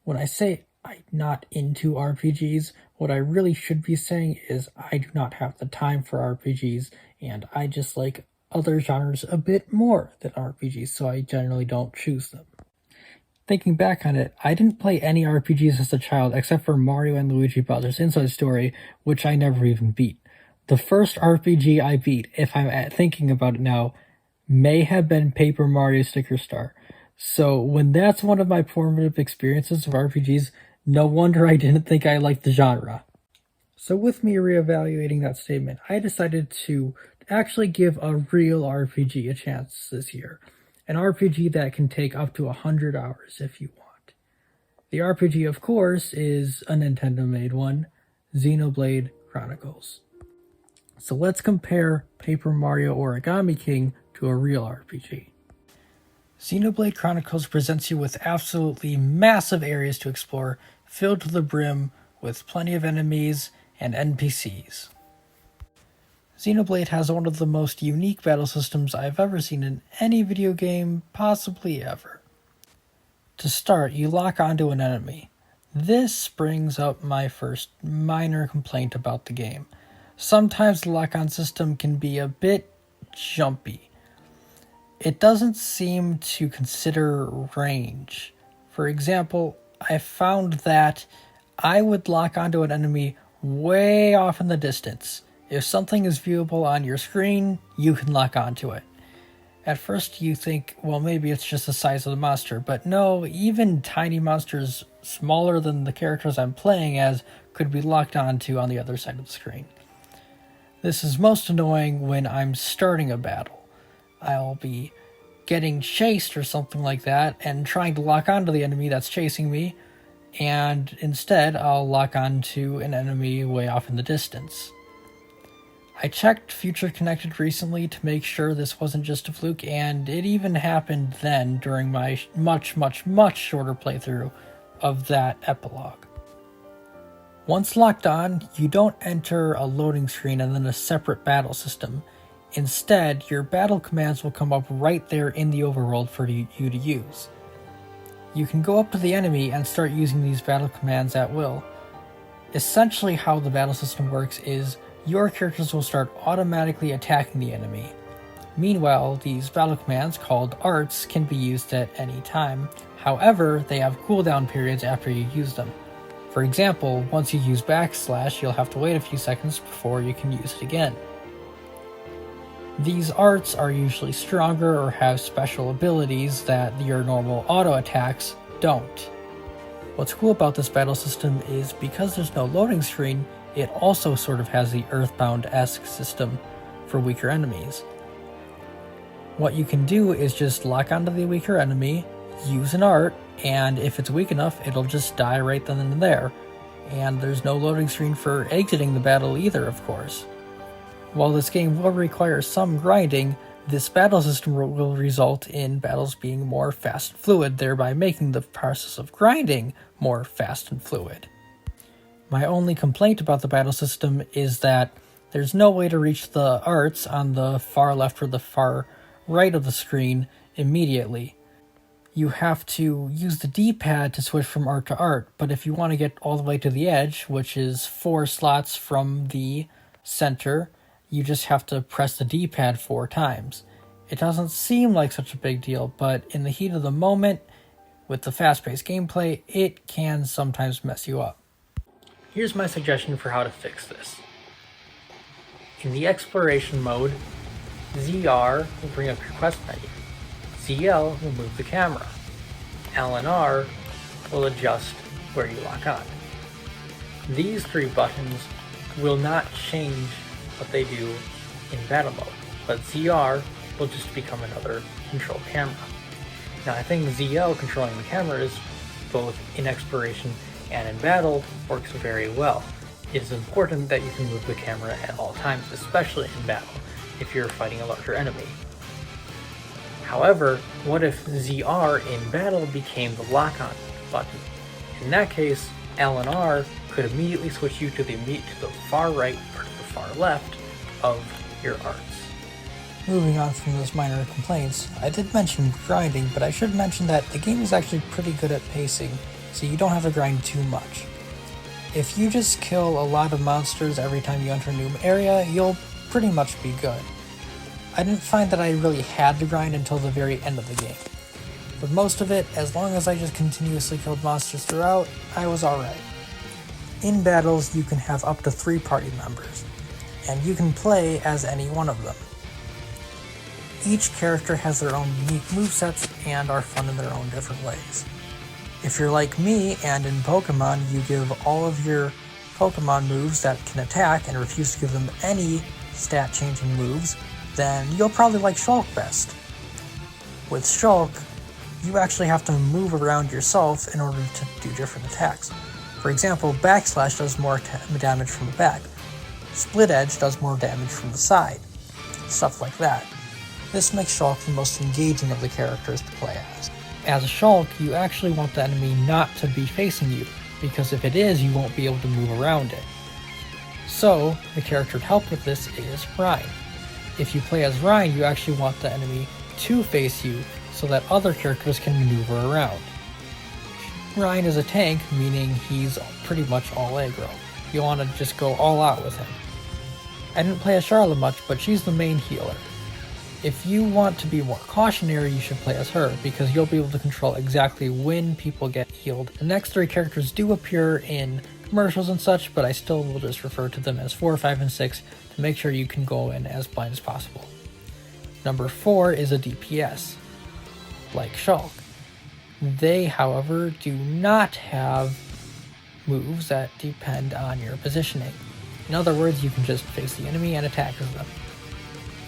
When I say I'm not into RPGs. What I really should be saying is I do not have the time for RPGs, and I just like other genres a bit more than RPGs, so I generally don't choose them. Thinking back on it, I didn't play any RPGs as a child except for Mario and Luigi Brothers Inside Story, which I never even beat. The first RPG I beat, if I'm thinking about it now, may have been Paper Mario Sticker Star. So when that's one of my formative experiences of RPGs, no wonder I didn't think I liked the genre. So with me reevaluating that statement, I decided to actually give a real RPG a chance this year. An RPG that can take up to 100 hours if you want. The RPG, of course, is a Nintendo-made one, Xenoblade Chronicles. So let's compare Paper Mario Origami King to a real RPG. Xenoblade Chronicles presents you with absolutely massive areas to explore, filled to the brim with plenty of enemies and NPCs. Xenoblade has one of the most unique battle systems I've ever seen in any video game, possibly ever. To start, you lock onto an enemy. This brings up my first minor complaint about the game. Sometimes the lock-on system can be a bit jumpy. It doesn't seem to consider range. For example, I found that I would lock onto an enemy way off in the distance. If something is viewable on your screen, you can lock onto it. At first you think, well, maybe it's just the size of the monster, but no, even tiny monsters smaller than the characters I'm playing as could be locked onto on the other side of the screen. This is most annoying when I'm starting a battle. I'll be getting chased or something like that and trying to lock onto the enemy that's chasing me, and instead I'll lock onto an enemy way off in the distance. I checked Future Connected recently to make sure this wasn't just a fluke, and it even happened then during my much shorter playthrough of that epilogue. Once locked on, you don't enter a loading screen and then a separate battle system. Instead, your battle commands will come up right there in the overworld for you to use. You can go up to the enemy and start using these battle commands at will. Essentially how the battle system works is your characters will start automatically attacking the enemy. Meanwhile, these battle commands, called arts, can be used at any time. However, they have cooldown periods after you use them. For example, once you use /, you'll have to wait a few seconds before you can use it again. These arts are usually stronger or have special abilities that your normal auto attacks don't. What's cool about this battle system is because there's no loading screen, it also sort of has the Earthbound-esque system for weaker enemies. What you can do is just lock onto the weaker enemy, use an art, and if it's weak enough, it'll just die right then and there. And there's no loading screen for exiting the battle either, of course. While this game will require some grinding, this battle system will result in battles being more fast and fluid, thereby making the process of grinding more fast and fluid. My only complaint about the battle system is that there's no way to reach the arts on the far left or the far right of the screen immediately. You have to use the D-pad to switch from art to art, but if you want to get all the way to the edge, which is 4 slots from the center, you just have to press the D-pad 4 times. It doesn't seem like such a big deal, but in the heat of the moment, with the fast-paced gameplay, it can sometimes mess you up. Here's my suggestion for how to fix this. In the exploration mode, ZR will bring up your quest menu. ZL will move the camera. L and R will adjust where you lock on. These 3 buttons will not change what they do in battle mode, but ZR will just become another control camera. Now I think ZL controlling the camera is both in exploration and in battle works very well. It is important that you can move the camera at all times, especially in battle, if you're fighting a larger enemy. However, what if ZR in battle became the lock-on button? In that case, L and R could immediately switch you to the far right or to the far left of your arts. Moving on from those minor complaints, I did mention grinding, but I should mention that the game is actually pretty good at pacing. so you don't have to grind too much. If you just kill a lot of monsters every time you enter a new area, you'll pretty much be good. I didn't find that I really had to grind until the very end of the game. For most of it, as long as I just continuously killed monsters throughout, I was alright. In battles, you can have up to 3 party members, and you can play as any one of them. Each character has their own unique movesets and are fun in their own different ways. If you're like me, and in Pokemon you give all of your Pokemon moves that can attack and refuse to give them any stat-changing moves, then you'll probably like Shulk best. With Shulk, you actually have to move around yourself in order to do different attacks. For example, Backslash does more damage from the back. Split Edge does more damage from the side. Stuff like that. This makes Shulk the most engaging of the characters to play as. As a Shulk, you actually want the enemy not to be facing you, because if it is, you won't be able to move around it. So, the character to help with this is Rhyne. If you play as Rhyne, you actually want the enemy to face you, so that other characters can maneuver around. Rhyne is a tank, meaning he's pretty much all aggro. You want to just go all out with him. I didn't play as Charlotte much, but she's the main healer. If you want to be more cautionary, you should play as her, because you'll be able to control exactly when people get healed. The next 3 characters do appear in commercials and such, but I still will just refer to them as 4, 5, and 6 to make sure you can go in as blind as possible. Number 4 is a DPS, like Shulk. They, however, do not have moves that depend on your positioning. In other words, you can just face the enemy and attack them.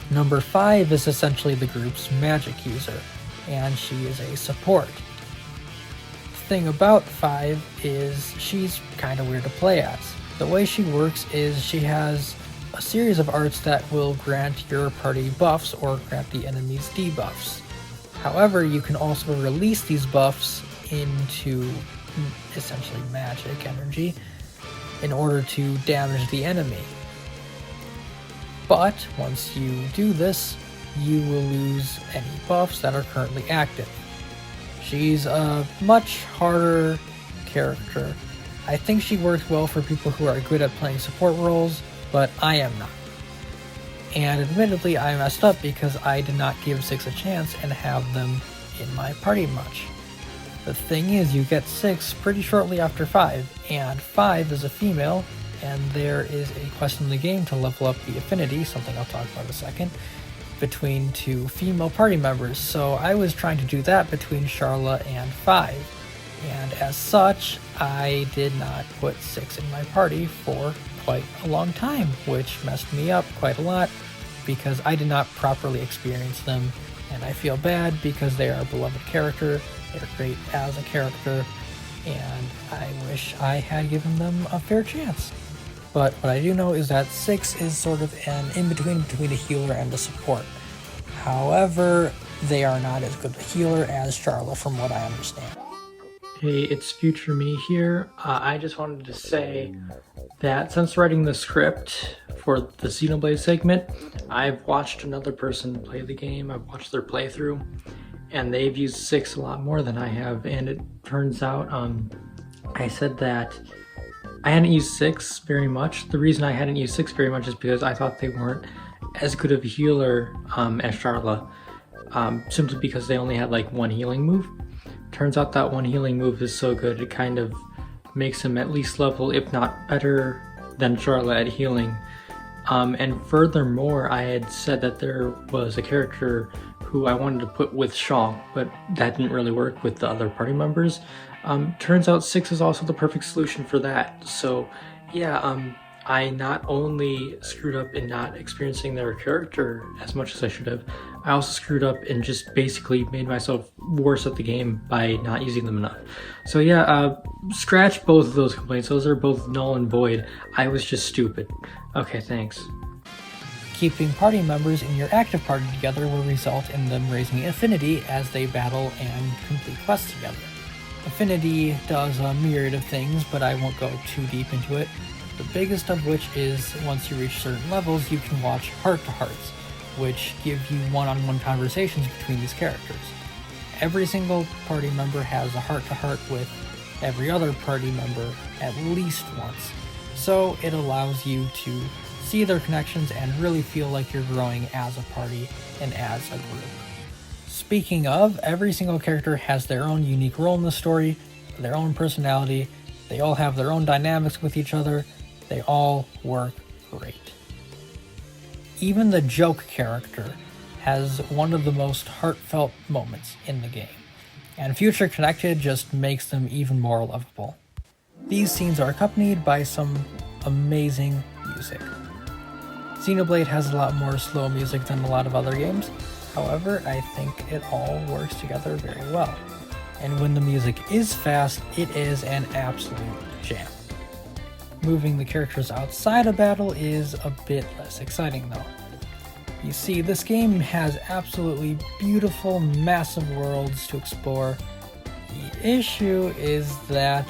Number 5 is essentially the group's magic user, and she is a support. The thing about 5 is she's kind of weird to play as. The way she works is she has a series of arts that will grant your party buffs or grant the enemies debuffs. However, you can also release these buffs into essentially magic energy in order to damage the enemy. But once you do this, you will lose any buffs that are currently active. She's a much harder character. I think she works well for people who are good at playing support roles, but I am not. And admittedly, I messed up because I did not give 6 a chance and have them in my party much. The thing is, you get 6 pretty shortly after 5, and 5 is a female, and there is a quest in the game to level up the affinity, something I'll talk about in a second, between 2 female party members. So I was trying to do that between Charla and 5, and as such, I did not put 6 in my party for quite a long time, which messed me up quite a lot because I did not properly experience them, and I feel bad because they are a beloved character, they're great as a character, and I wish I had given them a fair chance. But what I do know is that 6 is sort of an in-between between a healer and a support. However, they are not as good a healer as Charla from what I understand. Hey, it's Future Me here. I just wanted to say that since writing the script for the Xenoblade segment, I've watched another person play the game. I've watched their playthrough, and they've used 6 a lot more than I have, and it turns out I said that I hadn't used 6 very much. The reason I hadn't used 6 very much is because I thought they weren't as good of a healer as Charla, simply because they only had like 1 healing move. Turns out that 1 healing move is so good, it kind of makes him at least level, if not better, than Charla at healing. And furthermore, I had said that there was a character who I wanted to put with Shulk, but that didn't really work with the other party members. Turns out 6 is also the perfect solution for that. So yeah, I not only screwed up in not experiencing their character as much as I should have, I also screwed up and just basically made myself worse at the game by not using them enough. So yeah, scratch both of those complaints. Those are both null and void. I was just stupid. Okay, thanks. Keeping party members in your active party together will result in them raising affinity as they battle and complete quests together. Affinity does a myriad of things, but I won't go too deep into it. The biggest of which is, once you reach certain levels, you can watch heart-to-hearts, which give you one-on-one conversations between these characters. Every single party member has a heart-to-heart with every other party member at least once. So it allows you to see their connections and really feel like you're growing as a party and as a group. Speaking of, every single character has their own unique role in the story, their own personality, they all have their own dynamics with each other, they all work great. Even the joke character has one of the most heartfelt moments in the game, and Future Connected just makes them even more lovable. These scenes are accompanied by some amazing music. Xenoblade has a lot more slow music than a lot of other games, however, I think it all works together very well. And when the music is fast, it is an absolute jam. Moving the characters outside of battle is a bit less exciting though. You see, this game has absolutely beautiful, massive worlds to explore. The issue is that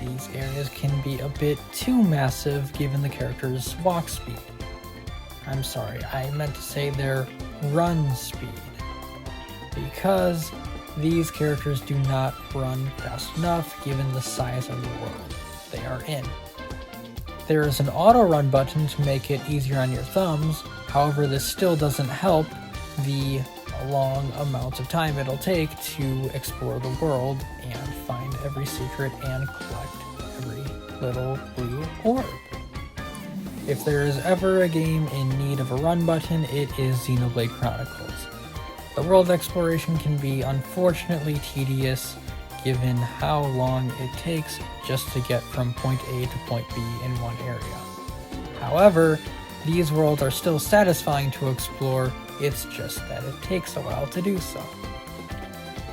these areas can be a bit too massive given the character's walk speed. I'm sorry, I meant to say their run speed. Because these characters do not run fast enough given the size of the world they are in. There is an auto run button to make it easier on your thumbs, however this still doesn't help the long amounts of time it'll take to explore the world and find every secret and collect every little blue orb. If there is ever a game in need of a run button, it is Xenoblade Chronicles. The world exploration can be unfortunately tedious given how long it takes just to get from point A to point B in one area. However, these worlds are still satisfying to explore, it's just that it takes a while to do so.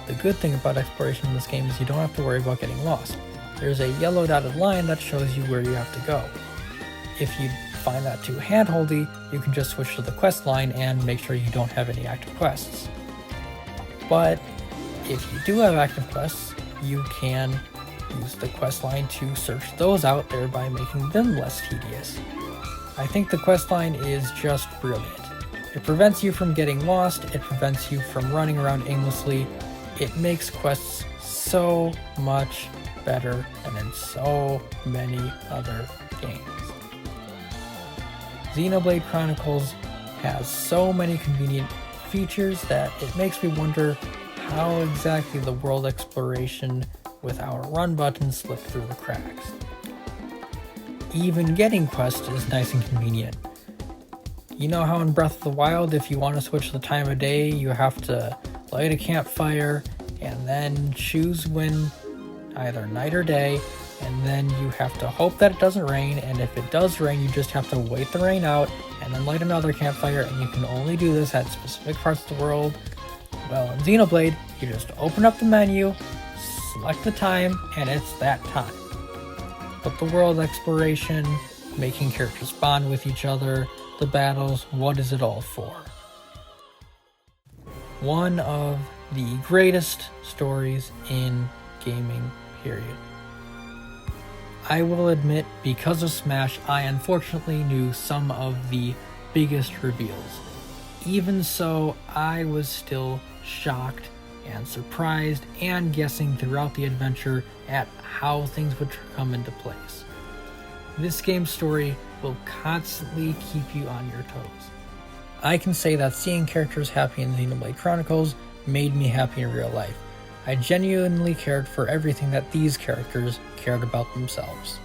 The good thing about exploration in this game is you don't have to worry about getting lost. There's a yellow dotted line that shows you where you have to go. If you find that too handholdy, you can just switch to the quest line and make sure you don't have any active quests. But if you do have active quests, you can use the quest line to search those out, thereby making them less tedious. I think the quest line is just brilliant. It prevents you from getting lost, it prevents you from running around aimlessly, it makes quests so much better than in so many other games. Xenoblade Chronicles has so many convenient features that it makes me wonder how exactly the world exploration with our run button slipped through the cracks. Even getting quests is nice and convenient. You know how in Breath of the Wild, if you want to switch the time of day, you have to light a campfire and then choose when, either night or day, and then you have to hope that it doesn't rain, and if it does rain, you just have to wait the rain out and then light another campfire, and you can only do this at specific parts of the world. Well, in Xenoblade, you just open up the menu, select the time, and it's that time. But the world exploration, making characters bond with each other, the battles, what is it all for? One of the greatest stories in gaming, period. I will admit, because of Smash, I unfortunately knew some of the biggest reveals. Even so, I was still shocked and surprised and guessing throughout the adventure at how things would come into place. This game's story will constantly keep you on your toes. I can say that seeing characters happy in Xenoblade Chronicles made me happy in real life. I genuinely cared for everything that these characters cared about themselves.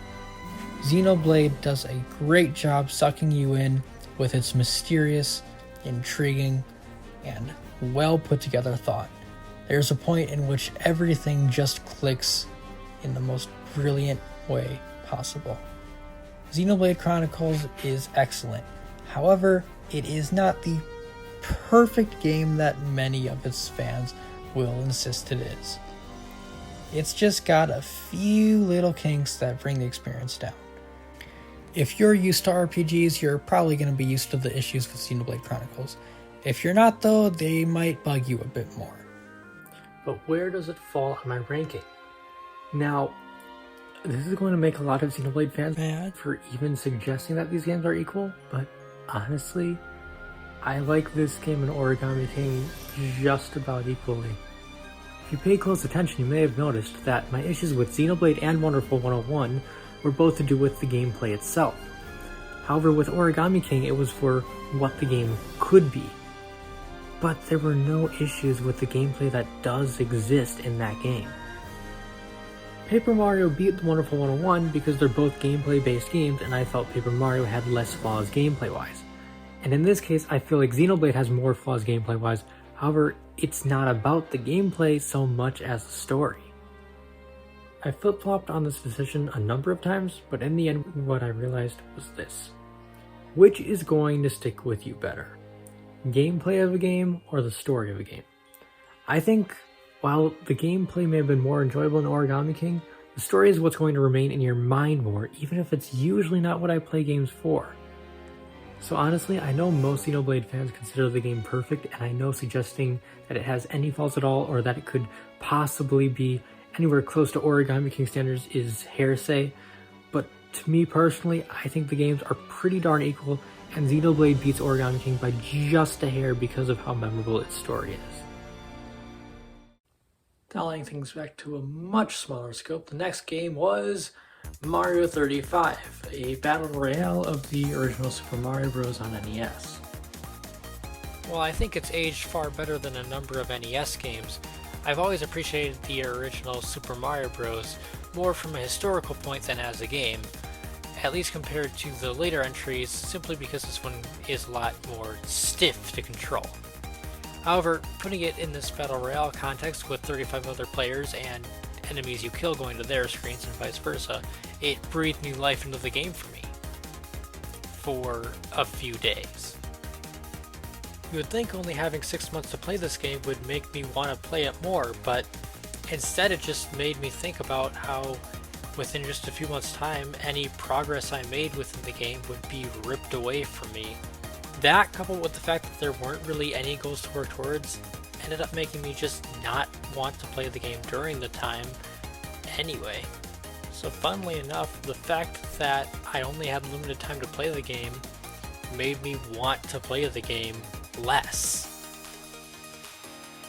Xenoblade does a great job sucking you in with its mysterious, intriguing, and well put together thought. There's a point in which everything just clicks in the most brilliant way possible. Xenoblade Chronicles is excellent. However, it is not the perfect game that many of its fans will insist it is. It's just got a few little kinks that bring the experience down. If you're used to RPGs, you're probably going to be used to the issues with Xenoblade Chronicles. If you're not though, they might bug you a bit more. But where does it fall on my ranking? Now, this is going to make a lot of Xenoblade fans mad for even suggesting that these games are equal, but honestly, I like this game and Origami King just about equally. you pay close attention, you may have noticed that my issues with Xenoblade and Wonderful 101 were both to do with the gameplay itself. However, with Origami King, it was for what the game could be. But there were no issues with the gameplay that does exist in that game. Paper Mario beat the Wonderful 101 because they're both gameplay-based games, and I felt Paper Mario had less flaws gameplay-wise. And in this case, I feel like Xenoblade has more flaws gameplay-wise. However, it's not about the gameplay so much as the story. I flip-flopped on this decision a number of times, but in the end what I realized was this. Which is going to stick with you better? Gameplay of a game or the story of a game? I think while the gameplay may have been more enjoyable in Origami King, the story is what's going to remain in your mind more, even if it's usually not what I play games for. So honestly, I know most Xenoblade fans consider the game perfect, and I know suggesting that it has any faults at all or that it could possibly be anywhere close to Origami King standards is hearsay, but to me personally, I think the games are pretty darn equal, and Xenoblade beats Origami King by just a hair because of how memorable its story is. Dialing things back to a much smaller scope, the next game was Mario 35, a battle royale of the original Super Mario Bros. On NES. Well, I think it's aged far better than a number of NES games. I've always appreciated the original Super Mario Bros. More from a historical point than as a game, at least compared to the later entries, simply because this one is a lot more stiff to control. However, putting it in this battle royale context with 35 other players and enemies you kill going to their screens and vice versa, it breathed new life into the game for me for a few days. You would think only having 6 months to play this game would make me want to play it more, but instead it just made me think about how within just a few months' time, any progress I made within the game would be ripped away from me. That, coupled with the fact that there weren't really any goals to work towards, ended up making me just not want to play the game during the time anyway. So funnily enough, the fact that I only had limited time to play the game made me want to play the game less.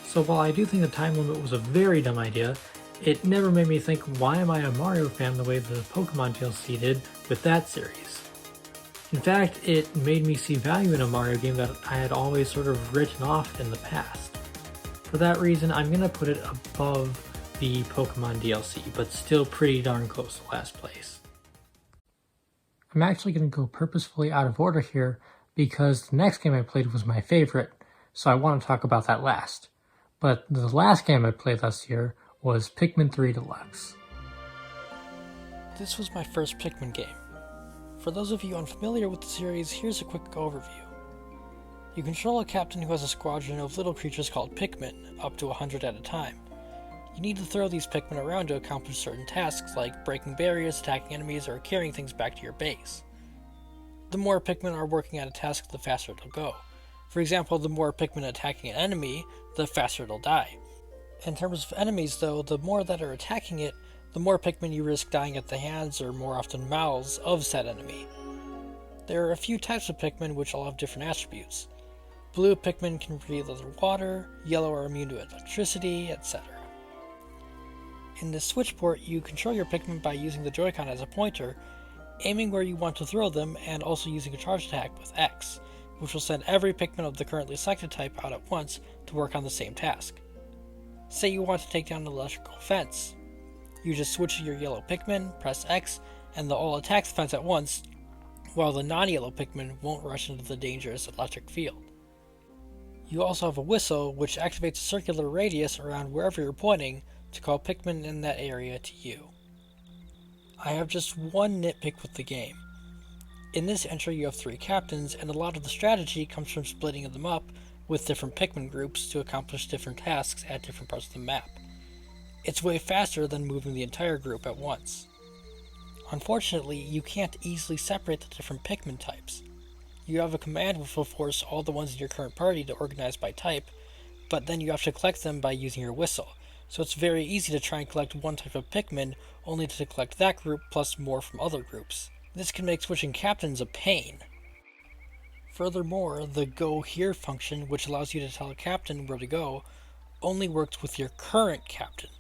So while I do think the time limit was a very dumb idea, it never made me think, why am I a Mario fan the way the Pokemon DLC did with that series? In fact, it made me see value in a Mario game that I had always sort of written off in the past. For that reason, I'm going to put it above the Pokemon DLC, but still pretty darn close to last place. I'm actually going to go purposefully out of order here because the next game I played was my favorite, so I want to talk about that last. But the last game I played last year was Pikmin 3 Deluxe. This was my first Pikmin game. For those of you unfamiliar with the series, here's a quick overview. You control a captain who has a squadron of little creatures called Pikmin, up to 100 at a time. You need to throw these Pikmin around to accomplish certain tasks like breaking barriers, attacking enemies, or carrying things back to your base. The more Pikmin are working at a task, the faster it'll go. For example, the more Pikmin attacking an enemy, the faster it'll die. In terms of enemies though, the more that are attacking it, the more Pikmin you risk dying at the hands, or more often mouths, of said enemy. There are a few types of Pikmin which all have different attributes. Blue Pikmin can breathe underwater, yellow are immune to electricity, etc. In the switch port, you control your Pikmin by using the Joy-Con as a pointer, aiming where you want to throw them, and also using a charge attack with X, which will send every Pikmin of the currently selected type out at once to work on the same task. Say you want to take down an electrical fence. You just switch to your yellow Pikmin, press X, and they'll all attack the fence at once, while the non-yellow Pikmin won't rush into the dangerous electric field. You also have a whistle, which activates a circular radius around wherever you're pointing to call Pikmin in that area to you. I have just one nitpick with the game. In this entry you have 3 captains, and a lot of the strategy comes from splitting them up with different Pikmin groups to accomplish different tasks at different parts of the map. It's way faster than moving the entire group at once. Unfortunately, you can't easily separate the different Pikmin types. You have a command which will force all the ones in your current party to organize by type, but then you have to collect them by using your whistle, so it's very easy to try and collect one type of Pikmin only to collect that group plus more from other groups. This can make switching captains a pain. Furthermore, the Go Here function, which allows you to tell a captain where to go, only works with your current captain.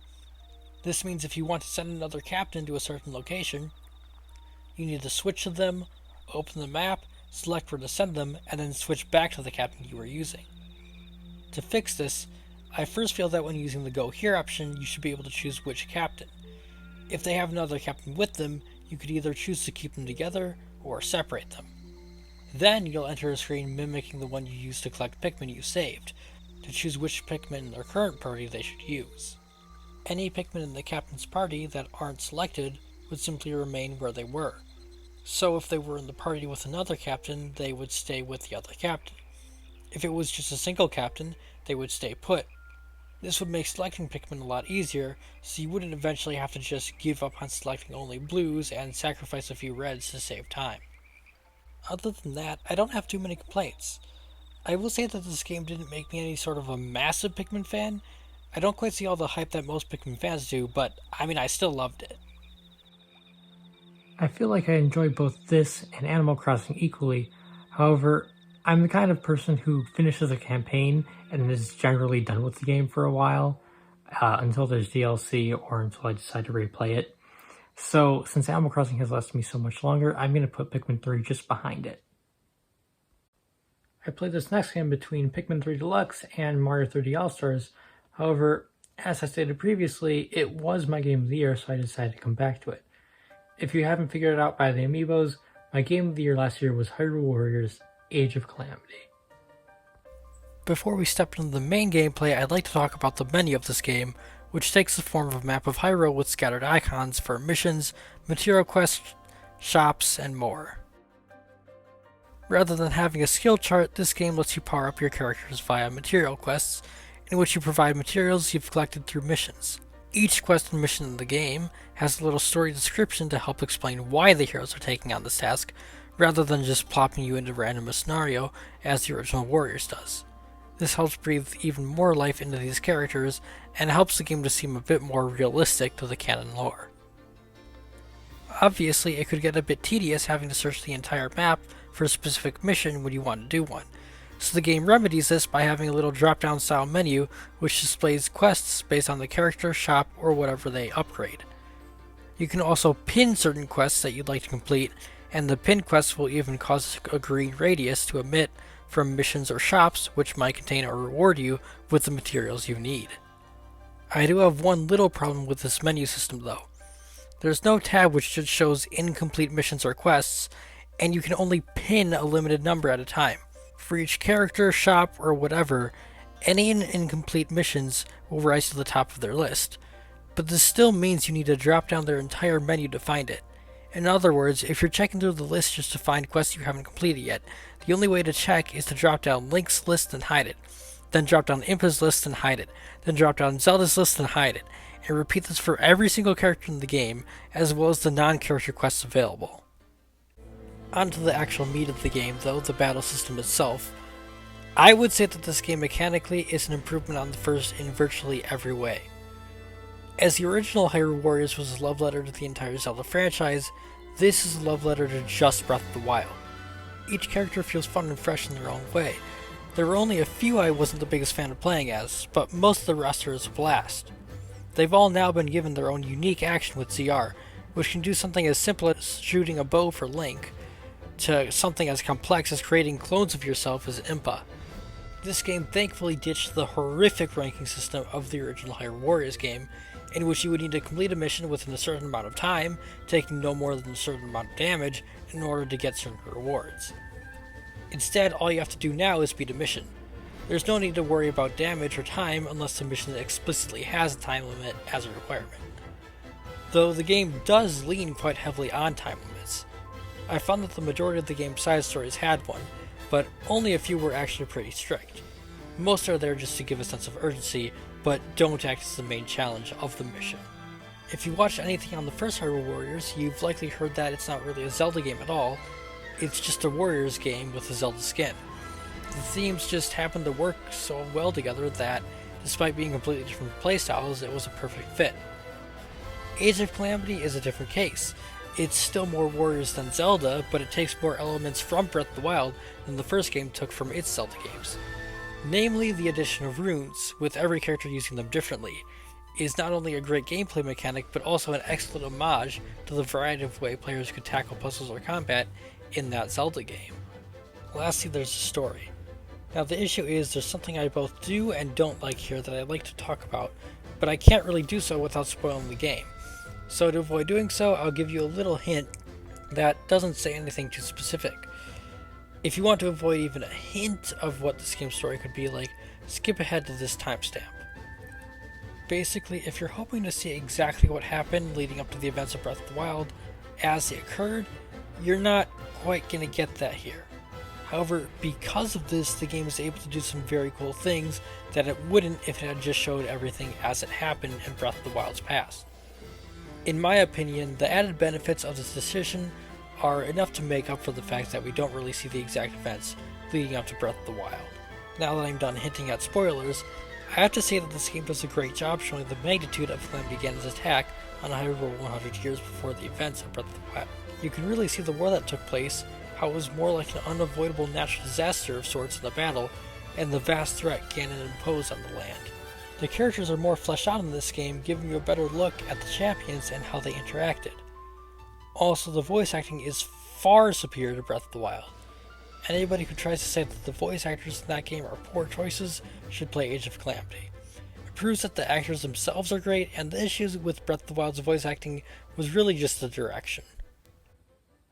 This means if you want to send another captain to a certain location, you need to switch to them, open the map, select where to send them, and then switch back to the captain you were using. To fix this, I first feel that when using the Go Here option, you should be able to choose which captain. If they have another captain with them, you could either choose to keep them together or separate them. Then you'll enter a screen mimicking the one you used to collect Pikmin you saved, to choose which Pikmin in their current party they should use. Any Pikmin in the captain's party that aren't selected would simply remain where they were. So if they were in the party with another captain, they would stay with the other captain. If it was just a single captain, they would stay put. This would make selecting Pikmin a lot easier, so you wouldn't eventually have to just give up on selecting only blues and sacrifice a few reds to save time. Other than that, I don't have too many complaints. I will say that this game didn't make me any sort of a massive Pikmin fan. I don't quite see all the hype that most Pikmin fans do, but I still loved it. I feel like I enjoy both this and Animal Crossing equally. However, I'm the kind of person who finishes a campaign and is generally done with the game for a while, until there's DLC or until I decide to replay it. So, since Animal Crossing has lasted me so much longer, I'm going to put Pikmin 3 just behind it. I played this next game between Pikmin 3 Deluxe and Mario 3D All-Stars. However, as I stated previously, it was my game of the year, so I decided to come back to it. If you haven't figured it out by the amiibos, my game of the year last year was Hyrule Warriors Age of Calamity. Before we step into the main gameplay, I'd like to talk about the menu of this game, which takes the form of a map of Hyrule with scattered icons for missions, material quests, shops, and more. Rather than having a skill chart, this game lets you power up your characters via material quests, in which you provide materials you've collected through missions. Each quest and mission in the game has a little story description to help explain why the heroes are taking on this task, rather than just plopping you into a random scenario as the original Warriors does. This helps breathe even more life into these characters, and helps the game to seem a bit more realistic to the canon lore. Obviously, it could get a bit tedious having to search the entire map for a specific mission when you want to do one, so the game remedies this by having a little drop-down style menu which displays quests based on the character, shop, or whatever they upgrade. You can also pin certain quests that you'd like to complete, and the pinned quests will even cause a green radius to emit from missions or shops which might contain or reward you with the materials you need. I do have one little problem with this menu system though. There's no tab which just shows incomplete missions or quests, and you can only pin a limited number at a time. For each character, shop, or whatever, any incomplete missions will rise to the top of their list, but this still means you need to drop down their entire menu to find it. In other words, if you're checking through the list just to find quests you haven't completed yet, the only way to check is to drop down Link's list and hide it, then drop down Impa's list and hide it, then drop down Zelda's list and hide it, and repeat this for every single character in the game, as well as the non-character quests available. Onto the actual meat of the game though, the battle system itself. I would say that this game mechanically is an improvement on the first in virtually every way. As the original Hyrule Warriors was a love letter to the entire Zelda franchise, this is a love letter to just Breath of the Wild. Each character feels fun and fresh in their own way. There were only a few I wasn't the biggest fan of playing as, but most of the roster is a blast. They've all now been given their own unique action with ZR, which can do something as simple as shooting a bow for Link, to something as complex as creating clones of yourself as Impa. This game thankfully ditched the horrific ranking system of the original Hyrule Warriors game, in which you would need to complete a mission within a certain amount of time, taking no more than a certain amount of damage in order to get certain rewards. Instead, all you have to do now is beat a mission. There's no need to worry about damage or time unless the mission explicitly has a time limit as a requirement. Though the game does lean quite heavily on time limits. I found that the majority of the game's side stories had one, but only a few were actually pretty strict. Most are there just to give a sense of urgency, but don't act as the main challenge of the mission. If you watched anything on the first Hyrule Warriors, you've likely heard that it's not really a Zelda game at all, it's just a Warriors game with a Zelda skin. The themes just happened to work so well together that, despite being completely different playstyles, it was a perfect fit. Age of Calamity is a different case. It's still more Warriors than Zelda, but it takes more elements from Breath of the Wild than the first game took from its Zelda games. namely the addition of runes, with every character using them differently, is not only a great gameplay mechanic, but also an excellent homage to the variety of way players could tackle puzzles or combat in that Zelda game. Lastly, there's the story. Now the issue is there's something I both do and don't like here that I'd like to talk about, but I can't really do so without spoiling the game. So to avoid doing so, I'll give you a little hint that doesn't say anything too specific. If you want to avoid even a hint of what this game's story could be like, skip ahead to this timestamp. Basically, if you're hoping to see exactly what happened leading up to the events of Breath of the Wild as they occurred, you're not quite going to get that here. However, because of this, the game is able to do some very cool things that it wouldn't if it had just showed everything as it happened in Breath of the Wild's past. In my opinion, the added benefits of this decision are enough to make up for the fact that we don't really see the exact events leading up to Breath of the Wild. Now that I'm done hinting at spoilers, I have to say that this game does a great job showing the magnitude of Calamity Ganon's attack on Hyrule 100 years before the events of Breath of the Wild. You can really see the war that took place, how it was more like an unavoidable natural disaster of sorts in the battle, and the vast threat Ganon imposed on the land. The characters are more fleshed out in this game, giving you a better look at the champions and how they interacted. Also, the voice acting is far superior to Breath of the Wild. Anybody who tries to say that the voice actors in that game are poor choices should play Age of Calamity. It proves that the actors themselves are great, and the issues with Breath of the Wild's voice acting was really just the direction.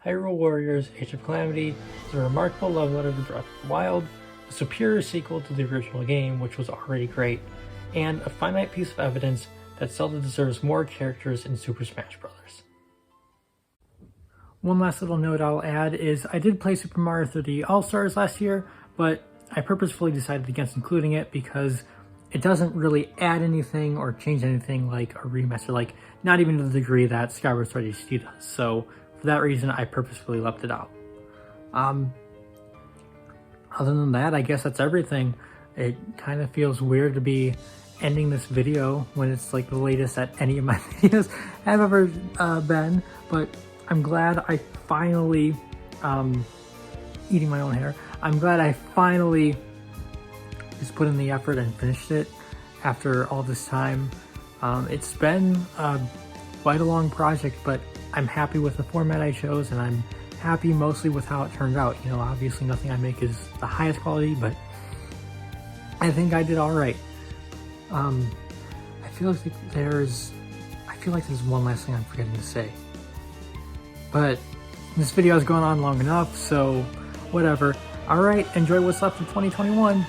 Hyrule Warriors Age of Calamity is a remarkable love letter to Breath of the Wild, a superior sequel to the original game, which was already great, and a finite piece of evidence that Zelda deserves more characters in Super Smash Bros. One last little note I'll add is I did play Super Mario 3D All-Stars last year, but I purposefully decided against including it because it doesn't really add anything or change anything like a remaster, like not even to the degree that Skyward Sword HD does. So for that reason, I purposefully left it out. Other than that, I guess that's everything. It kind of feels weird to be ending this video when it's like the latest that any of my videos have ever been, but I'm glad I finally, eating my own hair, I'm glad I finally just put in the effort and finished it after all this time. It's been quite a long project, but I'm happy with the format I chose, and I'm happy mostly with how it turned out. You know, obviously nothing I make is the highest quality, but I think I did all right. I feel like there's one last thing I'm forgetting to say. But this video has gone on long enough, so whatever. Alright, enjoy what's left of 2021.